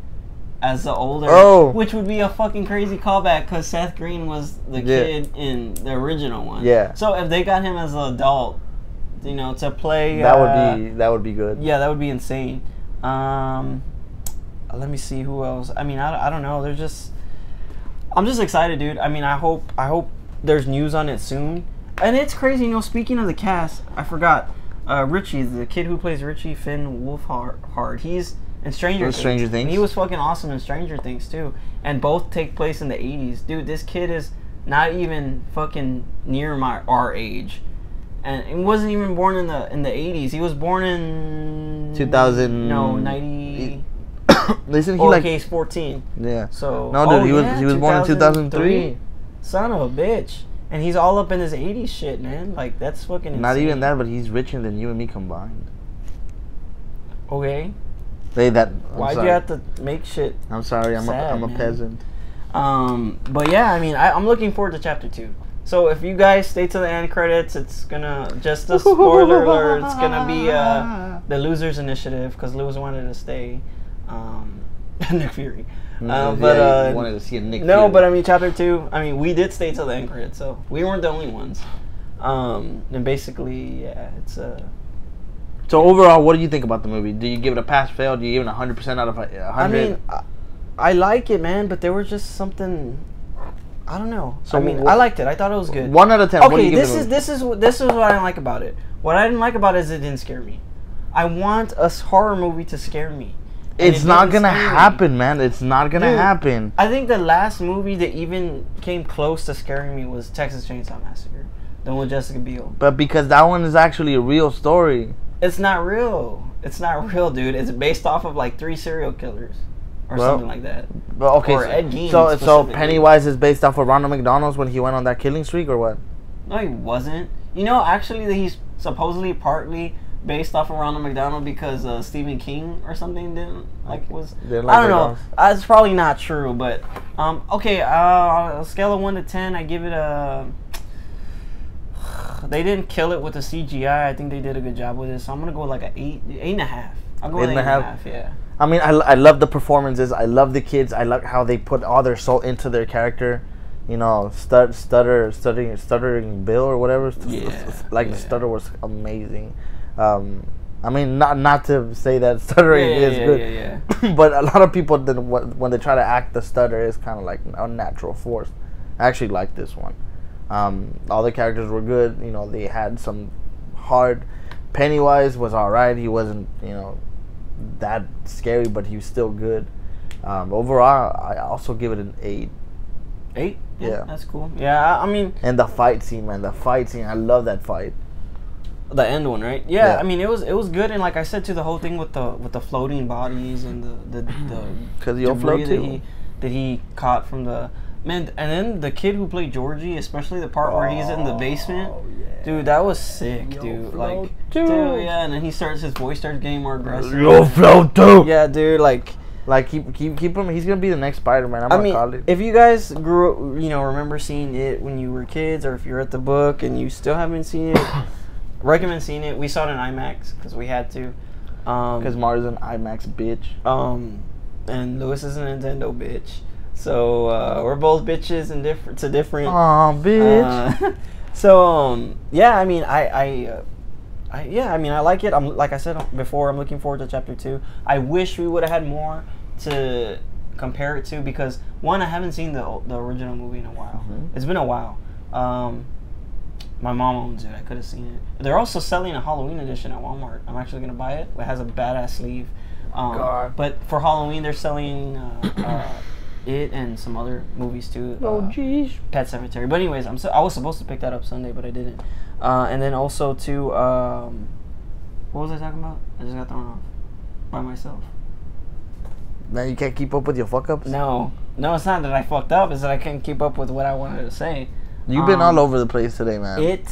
as the older, which would be a fucking crazy callback because Seth Green was the kid in the original one. Yeah. So if they got him as an adult, to play, that would be good. Yeah, that would be insane. Let me see who else. I mean, I don't know. I'm just excited, dude. I mean, I hope there's news on it soon. And it's crazy, speaking of the cast, I forgot. Richie, the kid who plays Richie, Finn Wolfhard, he's in Stranger Things. And he was fucking awesome in Stranger Things too. And both take place in the 80s. Dude, this kid is not even fucking near our age. And he wasn't even born in the 80s. He was born in 2000. No, 90. Listen, he's 14. Yeah. So no, dude, he was born in 2003. Son of a bitch. And he's all up in his 80s shit, man. Like, that's fucking insane. Not even that, but he's richer than you and me combined. Okay. Why'd you have to make shit? I'm sorry, I'm a man. peasant. But yeah, I mean, I'm looking forward to chapter 2. So if you guys stay to the end credits, it's gonna, just a spoiler alert, it's gonna be the Losers Initiative, because Lewis wanted to stay. Nick Fury. You wanted to see a Nick Fury. No, but I mean, chapter 2, I mean, we did stay till the end credits, so we weren't the only ones. And basically, yeah, it's So overall, what do you think about the movie? Do you give it a pass, fail? Do you give it 100% out of 100? I mean, I like it, man, but there was just something. I don't know. So I mean, I liked it. I thought it was good. 1 out of 10. Okay, what do you give this is what I didn't like about it. What I didn't like about it is it didn't scare me. I want a horror movie to scare me. It's not gonna happen, man. It's not gonna happen. I think the last movie that even came close to scaring me was Texas Chainsaw Massacre, the one with Jessica Biel. But because that one is actually a real story. It's not real. It's not real, dude. It's based off of like 3 serial killers or something like that. But okay, or Ed Gein. So Pennywise is based off of Ronald McDonald's when he went on that killing streak, or what? No, he wasn't. Actually, he's supposedly partly based off of Ronald McDonald because Stephen King or something didn't like. I don't know. It's probably not true, but okay. On a scale of 1 to 10, I give it a. They didn't kill it with the CGI. I think they did a good job with it, so I'm gonna go like an 8.5. I'll go 8.5. Yeah. I mean, I love the performances. I love the kids. I love how they put all their soul into their character. Stuttering Bill or whatever. The stutter was amazing. I mean, not to say that stuttering is good, but a lot of people when they try to act the stutter is kind of like unnatural force. I actually like this one. All the characters were good. They had some hard. Pennywise was alright. He wasn't that scary, but he was still good. Overall, I also give it an 8. 8? Yeah, that's cool. Yeah, I mean, and the fight scene, man. I love that fight. The end one, right? Yeah, I mean, it was good, and like I said, the whole thing with the floating bodies and the because you'll float too. That he caught from the man, and then the kid who played Georgie, especially the part where he's in the basement, dude, that was sick, dude. Like, dude, yeah, and then his voice starts getting more aggressive. You'll float too. Yeah, dude, like keep him. He's gonna be the next Spider-Man. I mean, if you guys remember seeing it when you were kids, or if you're at the book and you still haven't seen it. Recommend seeing it. We saw it in IMAX because we had to. Because Mario's an IMAX bitch. And Lewis is a Nintendo bitch. So we're both bitches and different. Aw, bitch. Yeah. I mean, I like it. Like I said before, I'm looking forward to chapter 2. I wish we would have had more to compare it to because one, I haven't seen the original movie in a while. It's been a while. My mom owns it. I could have seen it. They're also selling a Halloween edition at Walmart. I'm actually going to buy it. It has a badass sleeve. But for Halloween, they're selling it and some other movies too. Pet Sematary. But anyways, I was supposed to pick that up Sunday, but I didn't. And then also too, what was I talking about? I just got thrown off by myself. Man, you can't keep up with your fuck ups? No, it's not that I fucked up. It's that I couldn't keep up with what I wanted to say. You've been all over the place today, man.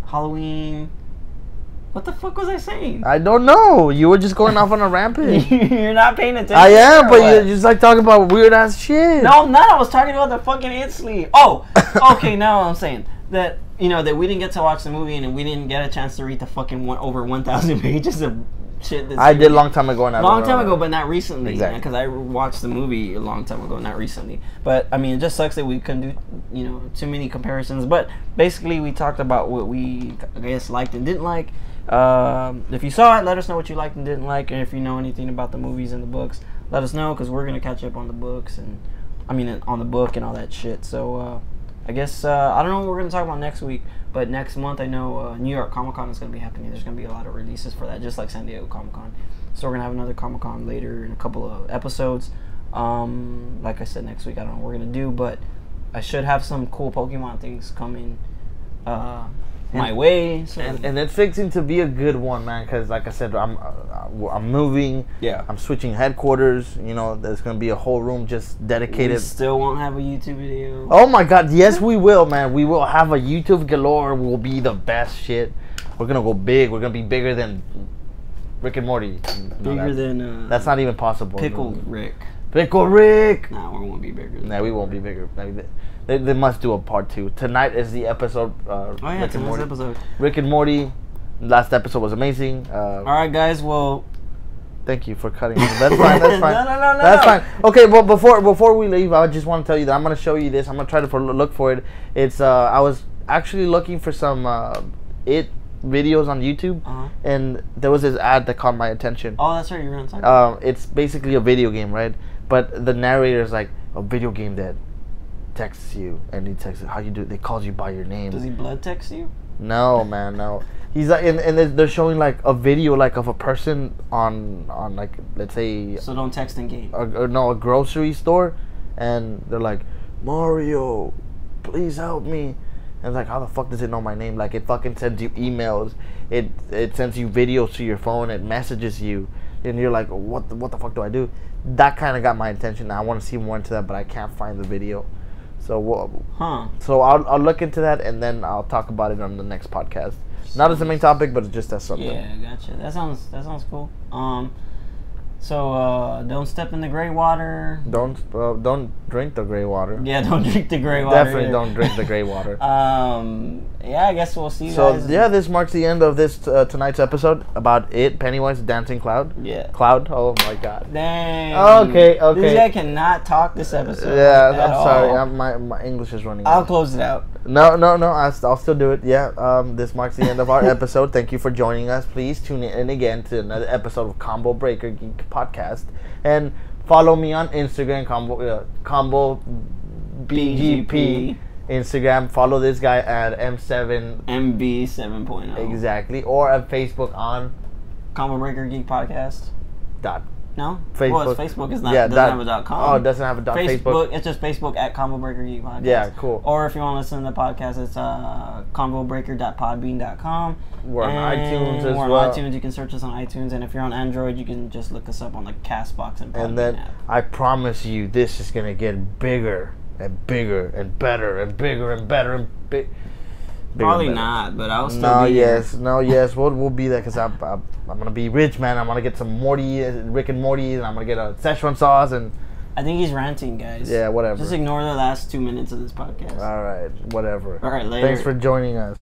Halloween. What the fuck was I saying? I don't know. You were just going off on a rampage. You're not paying attention. I am, or but what? you're just like talking about weird ass shit. No, I'm not. I was talking about the fucking it sleeve. Oh, okay. Now I'm saying that that we didn't get to watch the movie and we didn't get a chance to read the fucking over 1,000 pages of shit. I did a long time ago. Long time ago, but not recently. Exactly. Because I watched the movie a long time ago, not recently. But I mean, it just sucks that we couldn't do too many comparisons. But basically, we talked about what we I guess liked and didn't like. If you saw it, let us know what you liked and didn't like, and if you know anything about the movies and the books, let us know because we're gonna catch up on the books and on the book and all that shit. So I guess I don't know what we're gonna talk about next week, but next month I know New York Comic Con is gonna be happening. There's gonna be a lot of releases for that, just like San Diego Comic Con. So we're gonna have another Comic Con later in a couple of episodes. Like I said, next week I don't know what we're gonna do, but I should have some cool Pokemon things coming. My way, so. and it's fixing to be a good one, man. Because like I said, I'm moving. Yeah. I'm switching headquarters. There's gonna be a whole room just dedicated. We still won't have a YouTube video. Oh my God, yes we will, man. We will have a YouTube galore. We'll be the best shit. We're gonna go big. We're gonna be bigger than Rick and Morty. Bigger than that's not even possible. Pickle Rick. Pickle Rick. Nah, we won't be bigger. Nah, we won't be bigger. They must do a part 2. Tonight is the episode. Tonight's episode. Rick and Morty. Last episode was amazing. All right, guys. Well, thank you for cutting. That's fine. That's fine. No. That's fine. Okay. Well, before we leave, I just want to tell you that I'm gonna show you this. I'm gonna try to look for it. It's I was actually looking for some videos on YouTube, and there was this ad that caught my attention. Oh, that's right. You were on time. It's basically a video game, right? But the narrator is like a video game that texts you, and he texts how you do. They calls you by your name. Does he blood text you? No, man, no. He's like, and they're showing like a video like of a person on like, let's say. So don't text in game. A grocery store, and they're like, Mario, please help me. And it's like, how the fuck does it know my name? Like, it fucking sends you emails. It sends you videos to your phone. It messages you, and you're like, what the fuck do I do? That kind of got my attention. I want to see more into that, but I can't find the video. So So I'll look into that, and then I'll talk about it on the next podcast. Not as the main topic, but just as something. Yeah, gotcha. That sounds cool. So don't step in the gray water. Don't drink the gray water. Yeah, don't drink the gray water. Definitely don't drink the gray water. Yeah, I guess we'll see you so, guys. So yeah, this marks the end of this tonight's episode about it. Pennywise, dancing cloud. Yeah. Cloud. Oh my God. Dang. Okay. This guy cannot talk this episode. Yeah, I'm sorry. My English is running. I'll close it out. No. I'll still do it. Yeah. This marks the end of our episode. Thank you for joining us. Please tune in again to another episode of Combo Breaker Geek Podcast, and follow me on Instagram, Combo BGP. Instagram. Follow this guy at MB 7.0. Exactly. Or at Facebook on Combo Breaker Geek Podcast. No? Facebook. Well, it's Facebook. It's not. Yeah, doesn't have a .com. Oh, it doesn't have a Facebook. It's just Facebook at Combo Breaker Geek Podcast. Yeah, cool. Or if you want to listen to the podcast, it's combobreaker.podbean.com. We're on iTunes as well. We're on iTunes. You can search us on iTunes, and if you're on Android, you can just look us up on the Castbox and Podbean And then app. I promise you, this is gonna get bigger and bigger and better and bigger and better and big. Probably not, but I'll still be yes, we'll be there because I'm gonna be rich, man. I'm gonna get some Rick and Morty, and I'm gonna get a Szechuan sauce, and I think he's ranting, guys. Yeah, whatever. Just ignore the last 2 minutes of this podcast. All right, whatever. All right, later. Thanks for joining us.